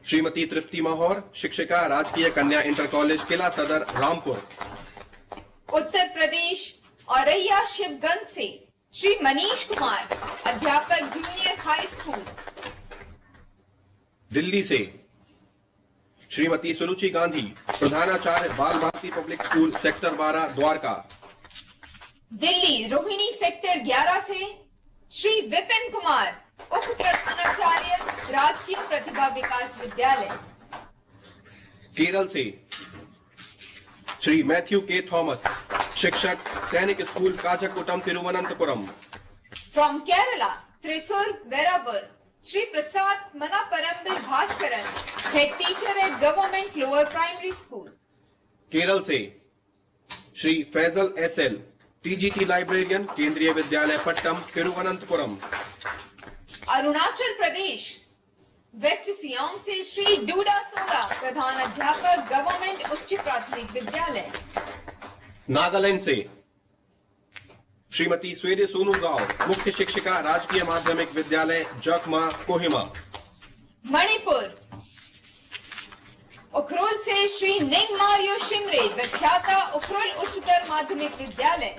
[SPEAKER 2] श्रीमती तृप्ति माहौर शिक्षिका राजकीय कन्या इंटर कॉलेज किला सदर रामपुर।
[SPEAKER 1] उत्तर प्रदेश औरैया शिवगंज से श्री मनीष कुमार अध्यापक जूनियर हाई स्कूल।
[SPEAKER 2] दिल्ली से श्रीमती सुरुचि गांधी प्रधानाचार्य Bal Bharati public school sector 12 Dwarka.
[SPEAKER 1] Delhi Rohini sector 11 से श्री विपिन कुमार उप प्रधानाचार्य राजकीय प्रतिभा विकास विद्यालय।
[SPEAKER 2] केरल से श्री मैथ्यू के थॉमस शिक्षक सैनिक school Kachakuttam Thiruvananthapuram.
[SPEAKER 1] From Kerala Thrissur Verabar Shri Prasad Manaparambil Bhaskaran head teacher at government lower primary school.
[SPEAKER 2] Kerala से Shri Faizal SL TGT librarian Kendriya Vidyalaya Pattom Thiruvananthapuram.
[SPEAKER 1] Arunachal Pradesh West Siang से श्री डूडा सोरा प्रधान अध्यापक गवर्नमेंट उच्च प्राथमिक विद्यालय।
[SPEAKER 2] नागालैंड से श्रीमती स्वेदे सोनू गांव मुख्य शिक्षिका राजकीय माध्यमिक विद्यालय जखमा कोहिमा।
[SPEAKER 1] मणिपुर उखरुल से श्री निंग मारियो शिमरे विख्याता उखरुल उच्चतर माध्यमिक विद्यालय।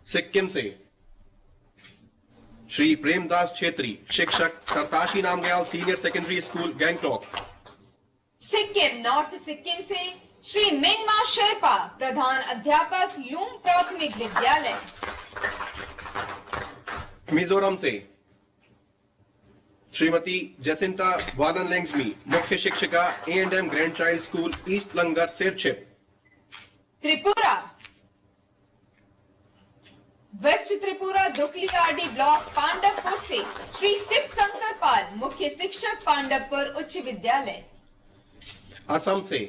[SPEAKER 2] सिक्किम से श्री प्रेमदास छेत्री शिक्षक Sartashi Namgyal senior secondary school Gangtok.
[SPEAKER 1] Sikkim North Sikkim से श्री मिंगमा शेरपा प्रधान अध्यापक लूम प्राथमिक विद्यालय।
[SPEAKER 2] मिजोरम से श्रीमती जसिंता वालन लेंग्समी मुख्य शिक्षिका A&M grand child school East लंगर सिरछिप।
[SPEAKER 1] त्रिपुरा वेस्ट त्रिपुरा दुकलियाडी ब्लॉक पांडवपुर से श्री शिव शंकर पाल मुख्य शिक्षक पांडवपुर उच्च विद्यालय।
[SPEAKER 2] असम से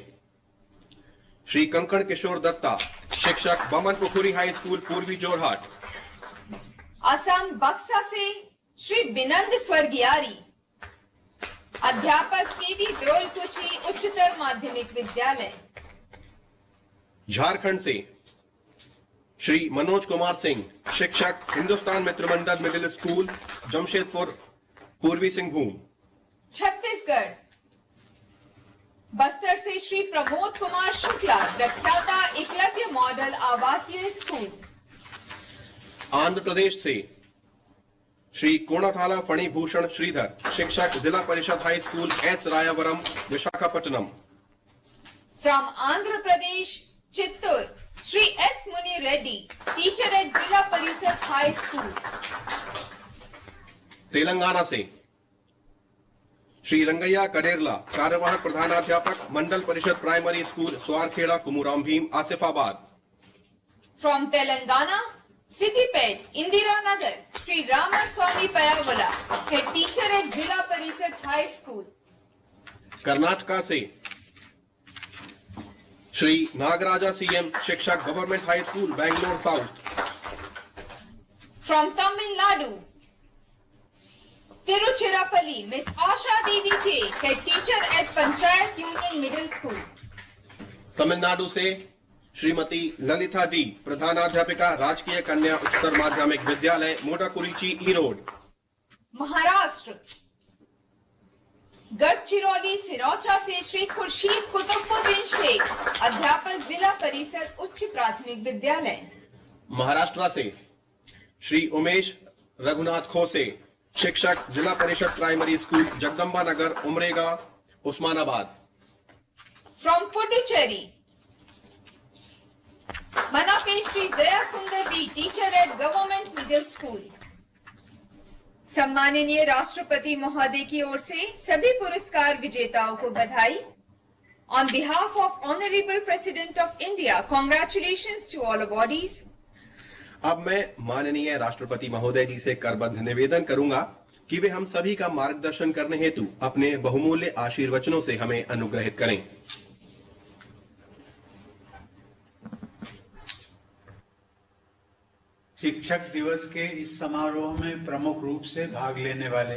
[SPEAKER 2] श्री कंकण किशोर दत्ता शिक्षक बमन पुखुरी हाई स्कूल पूर्वी जोरहाट।
[SPEAKER 1] असम बक्सा से श्री बिनंद स्वर्गियारी अध्यापक केवी द्रोलकुची उच्चतर माध्यमिक विद्यालय।
[SPEAKER 2] झारखंड से श्री मनोज कुमार सिंह शिक्षक हिंदुस्तान मित्र मंडल मिडिल स्कूल जमशेदपुर पूर्वी सिंहभूम।
[SPEAKER 1] छत्तीसगढ़ बस्तर से श्री प्रमोद कुमार शुक्ला विख्याता एकलव्य मॉडल आवासीय स्कूल।
[SPEAKER 2] आंध्र प्रदेश से श्री कोणाथाला फणिभूषण श्रीधर शिक्षक Zilla Parishad high school S Rayavaram Visakhapatnam.
[SPEAKER 1] From Andhra Pradesh Chittoor Shri S Muni Reddy teacher at Zilla Parishad high school.
[SPEAKER 2] Telangana से श्री रंगैया करेरला कार्यवाहक प्रधानाध्यापक Mandal Parishad primary school Swarkheda Kumuram Bheem Asifabad.
[SPEAKER 1] From Telangana Siddipet Indira Nagar Shri Ramaswamy Payavala head teacher at Zilla Parishad high school.
[SPEAKER 2] Karnataka से श्री नागराजा CM शिक्षक government high school Bangalore South.
[SPEAKER 1] From Tamil Nadu Tiruchirappalli miss Asha Devi K head teacher at panchayat union middle school.
[SPEAKER 2] Tamil Nadu से Shrimati Lalita D प्रधानाध्यापिका राजकीय कन्या उच्चतर माध्यमिक विद्यालय मोडाकुरिची ईरोड।
[SPEAKER 1] महाराष्ट्र गढ़चिरौली सिरौचा से श्री खुर्शीद कुतुबुद्दीन शेख, अध्यापक जिला परिषद उच्च प्राथमिक विद्यालय।
[SPEAKER 2] महाराष्ट्र से श्री उमेश रघुनाथ खोसे, शिक्षक Zilla Parishad primary school Jagdamba Nagar Umarga Osmanabad.
[SPEAKER 1] From Puducherry, Manape Shri Jaya Sundar B, teacher at government middle school. सम्माननीय राष्ट्रपति महोदय की ओर से सभी पुरस्कार विजेताओं को बधाई। On behalf of honourable President of India, congratulations to all awardees.
[SPEAKER 2] अब मैं माननीय राष्ट्रपति महोदय जी से करबद्ध निवेदन करूंगा कि वे हम सभी का मार्गदर्शन करने हेतु अपने बहुमूल्य आशीर्वचनों से हमें अनुग्रहित करें।
[SPEAKER 3] शिक्षक दिवस के इस समारोह में प्रमुख रूप से भाग लेने वाले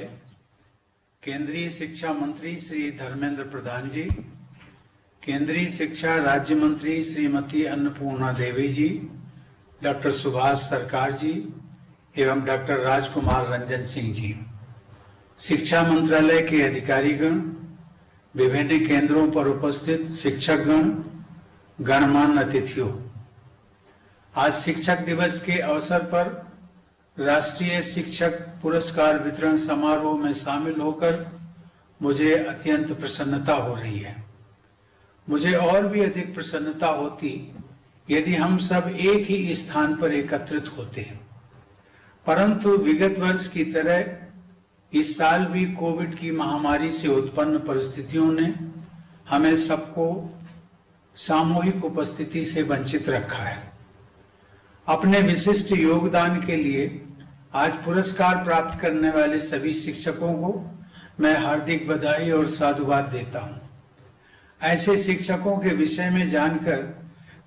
[SPEAKER 3] केंद्रीय शिक्षा मंत्री श्री धर्मेंद्र प्रधान जी, केंद्रीय शिक्षा राज्य मंत्री श्रीमती अन्नपूर्णा देवी जी, डॉक्टर सुभाष सरकार जी एवं डॉक्टर राजकुमार रंजन सिंह जी, शिक्षा मंत्रालय के अधिकारीगण, विभिन्न केंद्रों पर उपस्थित शिक्षकगण, गणमान्य अतिथियों, आज शिक्षक दिवस के अवसर पर राष्ट्रीय शिक्षक पुरस्कार वितरण समारोह में शामिल होकर मुझे अत्यंत प्रसन्नता हो रही है। मुझे और भी अधिक प्रसन्नता होती यदि हम सब एक ही स्थान पर एकत्रित होते, परंतु विगत वर्ष की तरह इस साल भी कोविड की महामारी से उत्पन्न परिस्थितियों ने हमें सबको सामूहिक उपस्थिति से वंचित रखा है। अपने विशिष्ट योगदान के लिए आज पुरस्कार प्राप्त करने वाले सभी शिक्षकों को मैं हार्दिक बधाई और साधुवाद देता हूं। ऐसे शिक्षकों के विषय में जानकर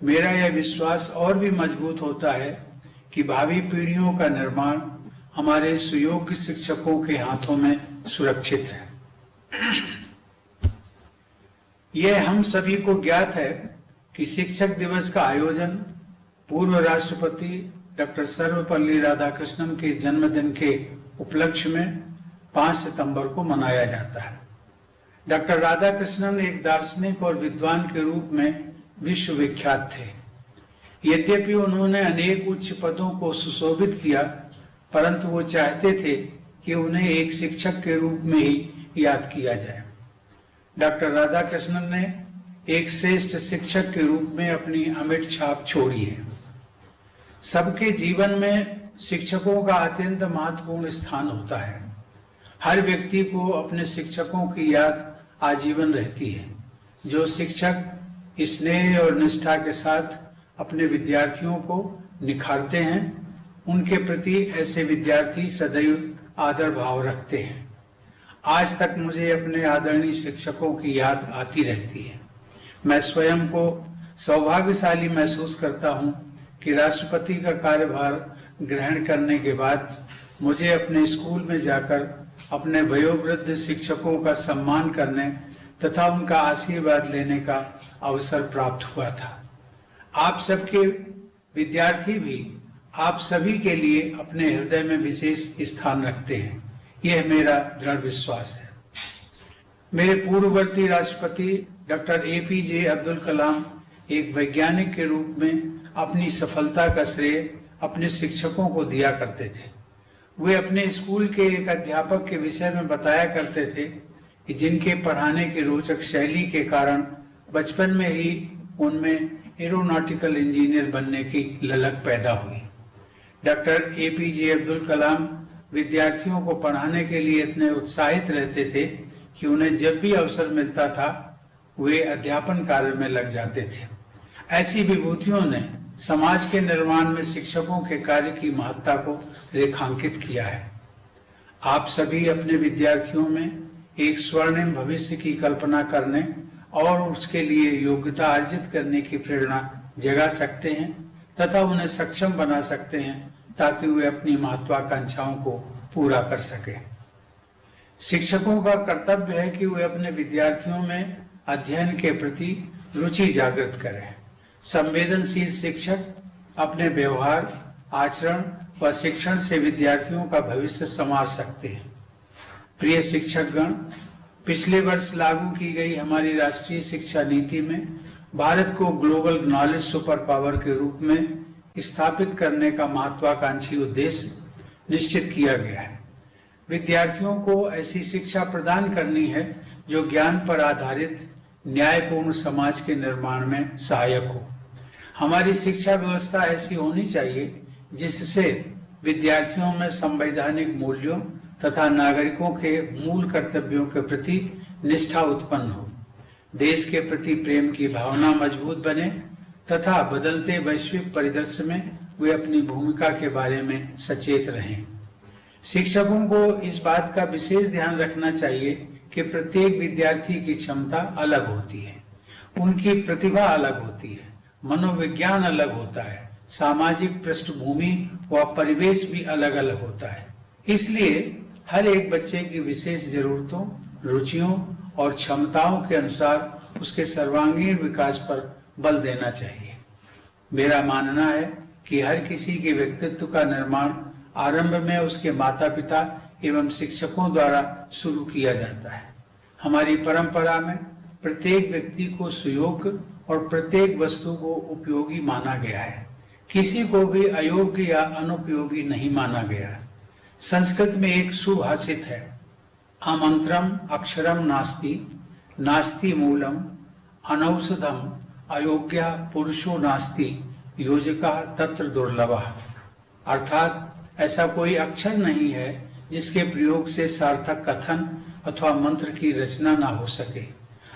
[SPEAKER 3] मेरा यह विश्वास और भी मजबूत होता है कि भावी पीढ़ियों का निर्माण हमारे सुयोग्य शिक्षकों के हाथों में सुरक्षित है। यह हम सभी को ज्ञात है कि शिक्षक दिवस का आयोजन पूर्व राष्ट्रपति डॉक्टर सर्वपल्ली राधाकृष्णन के जन्मदिन के उपलक्ष्य में 5 सितंबर को मनाया जाता है। डॉक्टर राधाकृष्णन एक दार्शनिक और विद्वान के रूप में विश्व विख्यात थे। यद्यपि उन्होंने अनेक उच्च पदों को सुशोभित किया, परंतु वो चाहते थे कि उन्हें एक शिक्षक के रूप में ही याद किया जाए। डॉक्टर राधाकृष्णन ने एक श्रेष्ठ शिक्षक के रूप में अपनी अमिट छाप छोड़ी है। सबके जीवन में शिक्षकों का अत्यंत महत्वपूर्ण स्थान होता है। हर व्यक्ति को अपने शिक्षकों की याद आजीवन रहती है। जो शिक्षक स्नेह और निष्ठा के साथ अपने विद्यार्थियों को निखारते हैं, उनके प्रति ऐसे विद्यार्थी सदैव आदर भाव रखते हैं। आज तक मुझे अपने आदरणीय शिक्षकों की याद आती रहती है। मैं स्वयं को सौभाग्यशाली महसूस करता हूं कि राष्ट्रपति का कार्यभार ग्रहण करने के बाद मुझे अपने स्कूल में जाकर अपने वयोवृद्ध शिक्षकों का सम्मान करने तथा उनका आशीर्वाद लेने का अवसर प्राप्त हुआ था। आप सबके विद्यार्थी भी आप सभी के लिए अपने हृदय में विशेष स्थान रखते हैं, यह मेरा दृढ़ विश्वास है। मेरे पूर्ववर्ती राष्ट्रपति डॉक्टर APJ अब्दुल कलाम एक वैज्ञानिक के रूप में अपनी सफलता का श्रेय अपने शिक्षकों को दिया करते थे। वे अपने स्कूल के एक अध्यापक के विषय में बताया करते थे कि जिनके पढ़ाने की रोचक शैली के कारण बचपन में ही उनमें एरोनॉटिकल इंजीनियर बनने की ललक पैदा हुई। डॉक्टर APJ अब्दुल कलाम विद्यार्थियों को पढ़ाने के लिए इतने उत्साहित रहते थे कि उन्हें जब भी अवसर मिलता था वे अध्यापन कार्य में लग जाते थे। ऐसी विभूतियों ने समाज के निर्माण में शिक्षकों के कार्य की महत्ता को रेखांकित किया है। आप सभी अपने विद्यार्थियों में एक स्वर्णिम भविष्य की कल्पना करने और उसके लिए योग्यता अर्जित करने की प्रेरणा जगा सकते हैं तथा उन्हें सक्षम बना सकते हैं ताकि वे अपनी महत्वाकांक्षाओं को पूरा कर सकें। शिक्षकों का कर्तव्य है कि वे अपने विद्यार्थियों में अध्ययन के प्रति रुचि जागृत करें। संवेदनशील शिक्षक अपने व्यवहार, आचरण व शिक्षण से विद्यार्थियों का भविष्य संवार सकते हैं। प्रिय शिक्षकगण, पिछले वर्ष लागू की गई हमारी राष्ट्रीय शिक्षा नीति में भारत को ग्लोबल नॉलेज सुपर पावर के रूप में स्थापित करने का महत्वाकांक्षी उद्देश्य निश्चित किया गया है। विद्यार्थियों को ऐसी शिक्षा प्रदान करनी है जो ज्ञान पर आधारित न्यायपूर्ण समाज के निर्माण में सहायक हो। हमारी शिक्षा व्यवस्था ऐसी होनी चाहिए जिससे विद्यार्थियों में संवैधानिक मूल्यों तथा नागरिकों के मूल कर्तव्यों के प्रति निष्ठा उत्पन्न हो, देश के प्रति प्रेम की भावना मजबूत बने तथा बदलते वैश्विक परिदृश्य में वे अपनी भूमिका के बारे में सचेत रहें। शिक्षकों को इस बात का विशेष ध्यान रखना चाहिए कि प्रत्येक विद्यार्थी की क्षमता अलग होती है, उनकी प्रतिभा अलग होती है, मनोविज्ञान अलग होता है, सामाजिक पृष्ठभूमि व परिवेश भी अलग अलग होता है। इसलिए हर एक बच्चे की विशेष जरूरतों, रुचियों और क्षमताओं के अनुसार उसके सर्वांगीण विकास पर बल देना चाहिए। मेरा मानना है कि हर किसी के व्यक्तित्व का निर्माण आरंभ में उसके माता पिता एवं शिक्षकों द्वारा शुरू किया जाता है। हमारी परंपरा में प्रत्येक व्यक्ति को सुयोग्य और प्रत्येक वस्तु को उपयोगी माना गया है, किसी को भी अयोग्य या अनुपयोगी नहीं माना गया है। संस्कृत में एक सुभाषित है, अमंत्रम अक्षरम नास्ति, नास्ति मूलम अनौषधम, अयोग्या पुरुषो नास्ति, योजका तत्र दुर्लभः। अर्थात ऐसा कोई अक्षर नहीं है जिसके प्रयोग से सार्थक कथन अथवा मंत्र की रचना ना हो सके।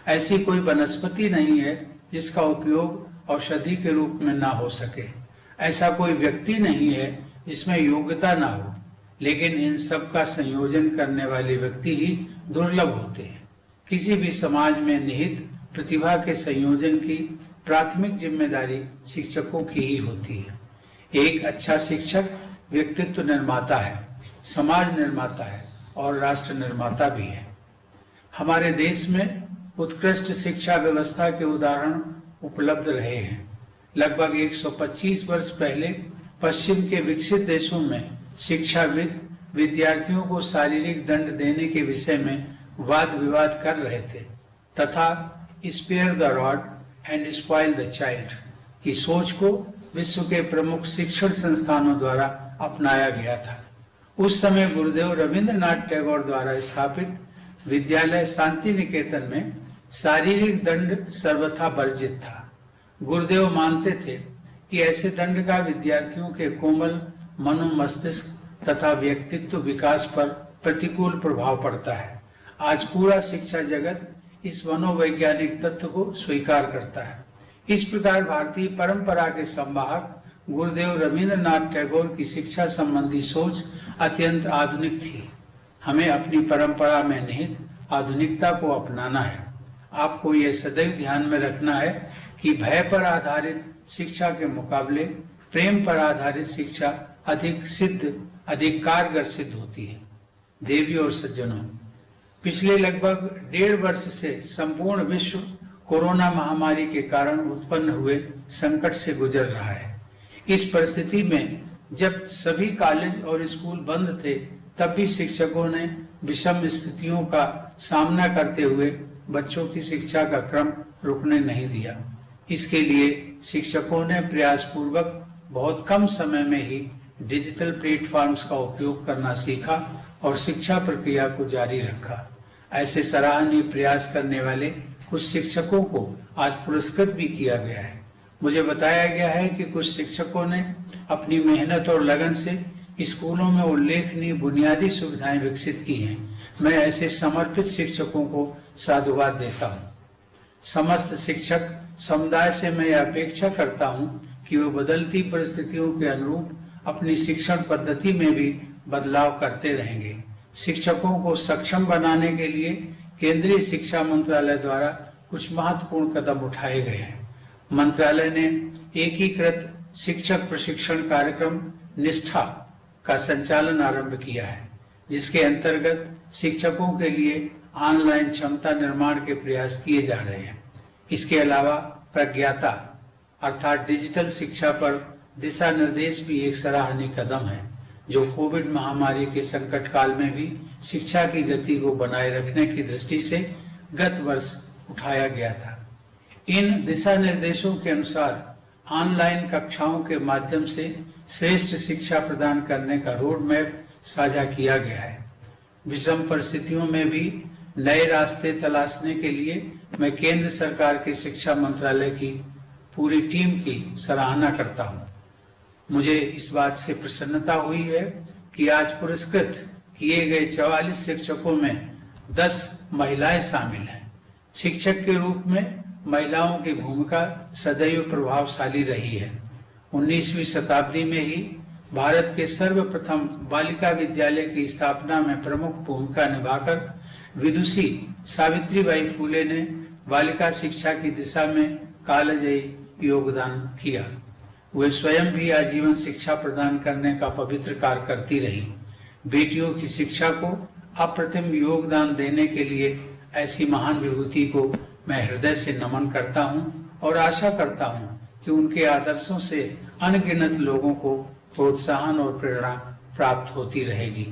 [SPEAKER 3] ऐसी कोई वनस्पति नहीं है जिसका उपयोग औषधि के रूप में ना हो सके। ऐसा कोई व्यक्ति नहीं है जिसमें योग्यता ना हो, लेकिन इन सब का संयोजन करने वाले व्यक्ति ही दुर्लभ होते हैं। किसी भी समाज में निहित प्रतिभा के संयोजन की प्राथमिक जिम्मेदारी शिक्षकों की ही होती है। एक अच्छा शिक्षक व्यक्तित्व निर्माता है, समाज निर्माता है और राष्ट्र निर्माता भी है। हमारे देश में उत्कृष्ट शिक्षा व्यवस्था के उदाहरण उपलब्ध रहे हैं। लगभग 125 वर्ष पहले पश्चिम के विकसित देशों में शिक्षाविद विद्यार्थियों को शारीरिक दंड देने के विषय में वाद विवाद कर रहे थे तथा spare the rod and spoil the child की सोच को विश्व के प्रमुख शिक्षण संस्थानों द्वारा अपनाया गया था। उस समय गुरुदेव रविंद्रनाथ टैगोर द्वारा स्थापित विद्यालय शांति निकेतन में शारीरिक दंड सर्वथा वर्जित था। गुरुदेव मानते थे कि ऐसे दंड का विद्यार्थियों के कोमल मनोमस्तिष्क तथा व्यक्तित्व विकास पर प्रतिकूल प्रभाव पड़ता है। आज पूरा शिक्षा जगत इस मनोवैज्ञानिक तथ्य को स्वीकार करता है। इस प्रकार भारतीय परंपरा के संवाहक गुरुदेव रविंद्रनाथ टैगोर की शिक्षा संबंधी सोच अत्यंत आधुनिक थी। हमें अपनी परंपरा में निहित आधुनिकता को अपनाना है। आपको यह सदैव ध्यान में रखना है कि भय पर आधारित शिक्षा के मुकाबले प्रेम पर आधारित शिक्षा अधिक सिद्ध, अधिक कारगर सिद्ध होती है। देवी और सज्जनों, पिछले लगभग 1.5 वर्ष से संपूर्ण विश्व कोरोना महामारी के कारण उत्पन्न हुए संकट से गुजर रहा है। इस परिस्थिति में जब सभी कॉलेज और स्कूल बंद थे, तब भी शिक्षकों ने विषम स्थितियों का सामना करते हुए बच्चों की शिक्षा का क्रम रुकने नहीं दिया। इसके लिए शिक्षकों ने प्रयासपूर्वक बहुत कम समय में ही डिजिटल प्लेटफॉर्म्स का उपयोग करना सीखा और शिक्षा प्रक्रिया को जारी रखा। ऐसे सराहनीय प्रयास करने वाले कुछ शिक्षकों को आज पुरस्कृत भी किया गया है। मुझे बताया गया है कि कुछ शिक्षकों ने अपनी मेहनत और लगन से स्कूलों में उल्लेखनीय बुनियादी सुविधाएं विकसित की हैं। मैं ऐसे समर्पित शिक्षकों को साधुवाद देता हूँ। समस्त शिक्षक समुदाय से मैं अपेक्षा करता हूँ कि वे बदलती परिस्थितियों के अनुरूप अपनी शिक्षण पद्धति में भी बदलाव करते रहेंगे। शिक्षकों को सक्षम बनाने के लिए केंद्रीय शिक्षा मंत्रालय द्वारा कुछ महत्वपूर्ण कदम उठाए गए हैं। मंत्रालय ने एकीकृत शिक्षक प्रशिक्षण कार्यक्रम निष्ठा का संचालन आरंभ किया है, जिसके अंतर्गत शिक्षकों के लिए ऑनलाइन क्षमता निर्माण के प्रयास किए जा रहे हैं। इसके अलावा प्रज्ञाता अर्थात डिजिटल शिक्षा पर दिशा निर्देश भी एक सराहनीय कदम है, जो कोविड महामारी के संकट काल में भी शिक्षा की गति को बनाए रखने की दृष्टि से गत वर्ष उठाया गया था। इन दिशा निर्देशों के अनुसार ऑनलाइन कक्षाओं के माध्यम से श्रेष्ठ शिक्षा प्रदान करने का रोड मैप साझा किया गया है। विषम परिस्थितियों में भी नए रास्ते तलाशने के लिए मैं केंद्र सरकार के शिक्षा मंत्रालय की पूरी टीम की सराहना करता हूं। मुझे इस बात से प्रसन्नता हुई है कि आज पुरस्कृत किए गए 44 शिक्षकों में 10 महिलाएं शामिल हैं। शिक्षक के रूप में महिलाओं की भूमिका सदैव प्रभावशाली रही है। 19वीं शताब्दी में ही भारत के सर्वप्रथम बालिका विद्यालय की स्थापना में प्रमुख भूमिका निभाकर विदुषी सावित्रीबाई फूले ने बालिका शिक्षा की दिशा में कालजयी योगदान किया। वे स्वयं भी आजीवन शिक्षा प्रदान करने का पवित्र कार्य करती रही। बेटियों की शिक्षा को अप्रतिम योगदान देने के लिए ऐसी महान विभूति को मैं हृदय से नमन करता हूं और आशा करता हूं कि उनके आदर्शों से अनगिनत लोगों को प्रोत्साहन और प्रेरणा प्राप्त होती रहेगी।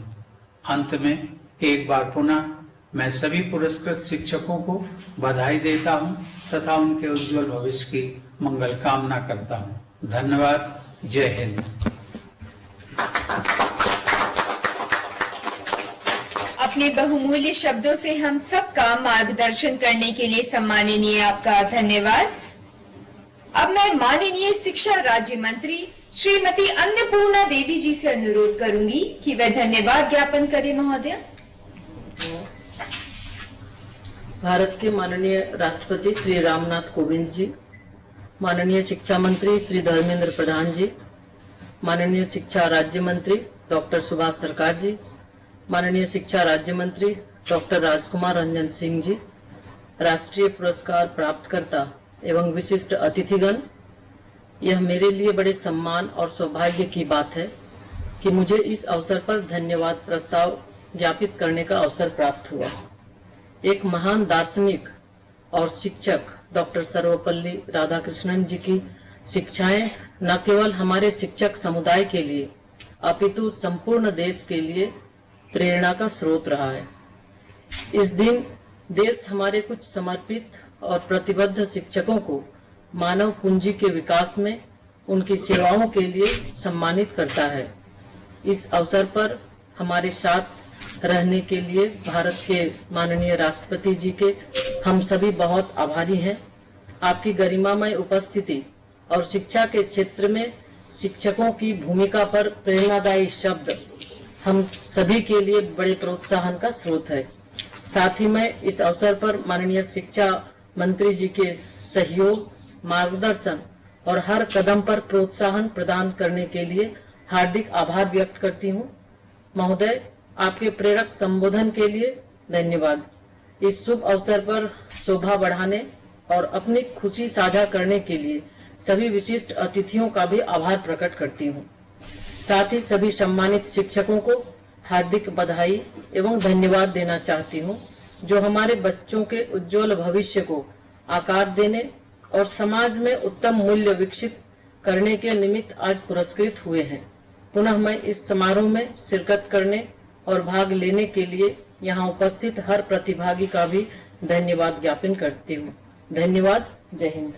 [SPEAKER 3] अंत में एक बार पुनः मैं सभी पुरस्कृत शिक्षकों को बधाई देता हूं तथा उनके उज्जवल भविष्य की मंगल कामना करता हूं। धन्यवाद। जय हिंद।
[SPEAKER 1] अपने बहुमूल्य शब्दों से हम सबका मार्गदर्शन करने के लिए सम्माननीय आपका धन्यवाद। अब मैं माननीय शिक्षा राज्य मंत्री श्रीमती अन्नपूर्णा देवी जी से अनुरोध करूंगी कि वे धन्यवाद ज्ञापन करें। महोदय।
[SPEAKER 9] भारत के माननीय राष्ट्रपति श्री रामनाथ कोविंद जी, माननीय शिक्षा मंत्री श्री धर्मेंद्र प्रधान जी, माननीय शिक्षा राज्य मंत्री डॉक्टर सुभाष सरकार जी, माननीय शिक्षा राज्य मंत्री डॉक्टर राजकुमार रंजन सिंह जी, राष्ट्रीय पुरस्कार प्राप्तकर्ता एवं विशिष्ट अतिथिगण, यह मेरे लिए बड़े सम्मान और सौभाग्य की बात है कि मुझे इस अवसर पर धन्यवाद प्रस्ताव ज्ञापित करने का अवसर प्राप्त हुआ। एक महान दार्शनिक और शिक्षक डॉक्टर सर्वपल्ली राधाकृष्णन जी की शिक्षाएं न केवल हमारे शिक्षक समुदाय के लिए अपितु संपूर्ण देश के लिए प्रेरणा का स्रोत रहा है। इस दिन देश हमारे कुछ समर्पित और प्रतिबद्ध शिक्षकों को मानव पूंजी के विकास में उनकी सेवाओं के लिए सम्मानित करता है। इस अवसर पर हमारे साथ रहने के लिए भारत के माननीय राष्ट्रपति जी के हम सभी बहुत आभारी हैं। आपकी गरिमामय उपस्थिति और शिक्षा के क्षेत्र में शिक्षकों की भूमिका पर प्रेरणादायी शब्द हम सभी के लिए बड़े प्रोत्साहन का स्रोत है। साथ ही मैं इस अवसर पर माननीय शिक्षा मंत्री जी के सहयोग, मार्गदर्शन और हर कदम पर प्रोत्साहन प्रदान करने के लिए हार्दिक आभार व्यक्त करती हूँ। महोदय, आपके प्रेरक संबोधन के लिए धन्यवाद। इस शुभ अवसर पर शोभा बढ़ाने और अपनी खुशी साझा करने के लिए सभी विशिष्ट अतिथियों का भी आभार प्रकट करती हूँ। साथ ही सभी सम्मानित शिक्षकों को हार्दिक बधाई एवं धन्यवाद देना चाहती हूँ, जो हमारे बच्चों के उज्जवल भविष्य को आकार देने और समाज में उत्तम मूल्य विकसित करने के निमित्त आज पुरस्कृत हुए हैं। पुनः मैं इस समारोह में शिरकत करने और भाग लेने के लिए यहाँ उपस्थित हर प्रतिभागी का भी धन्यवाद ज्ञापन करती हूँ। धन्यवाद। जय हिंद।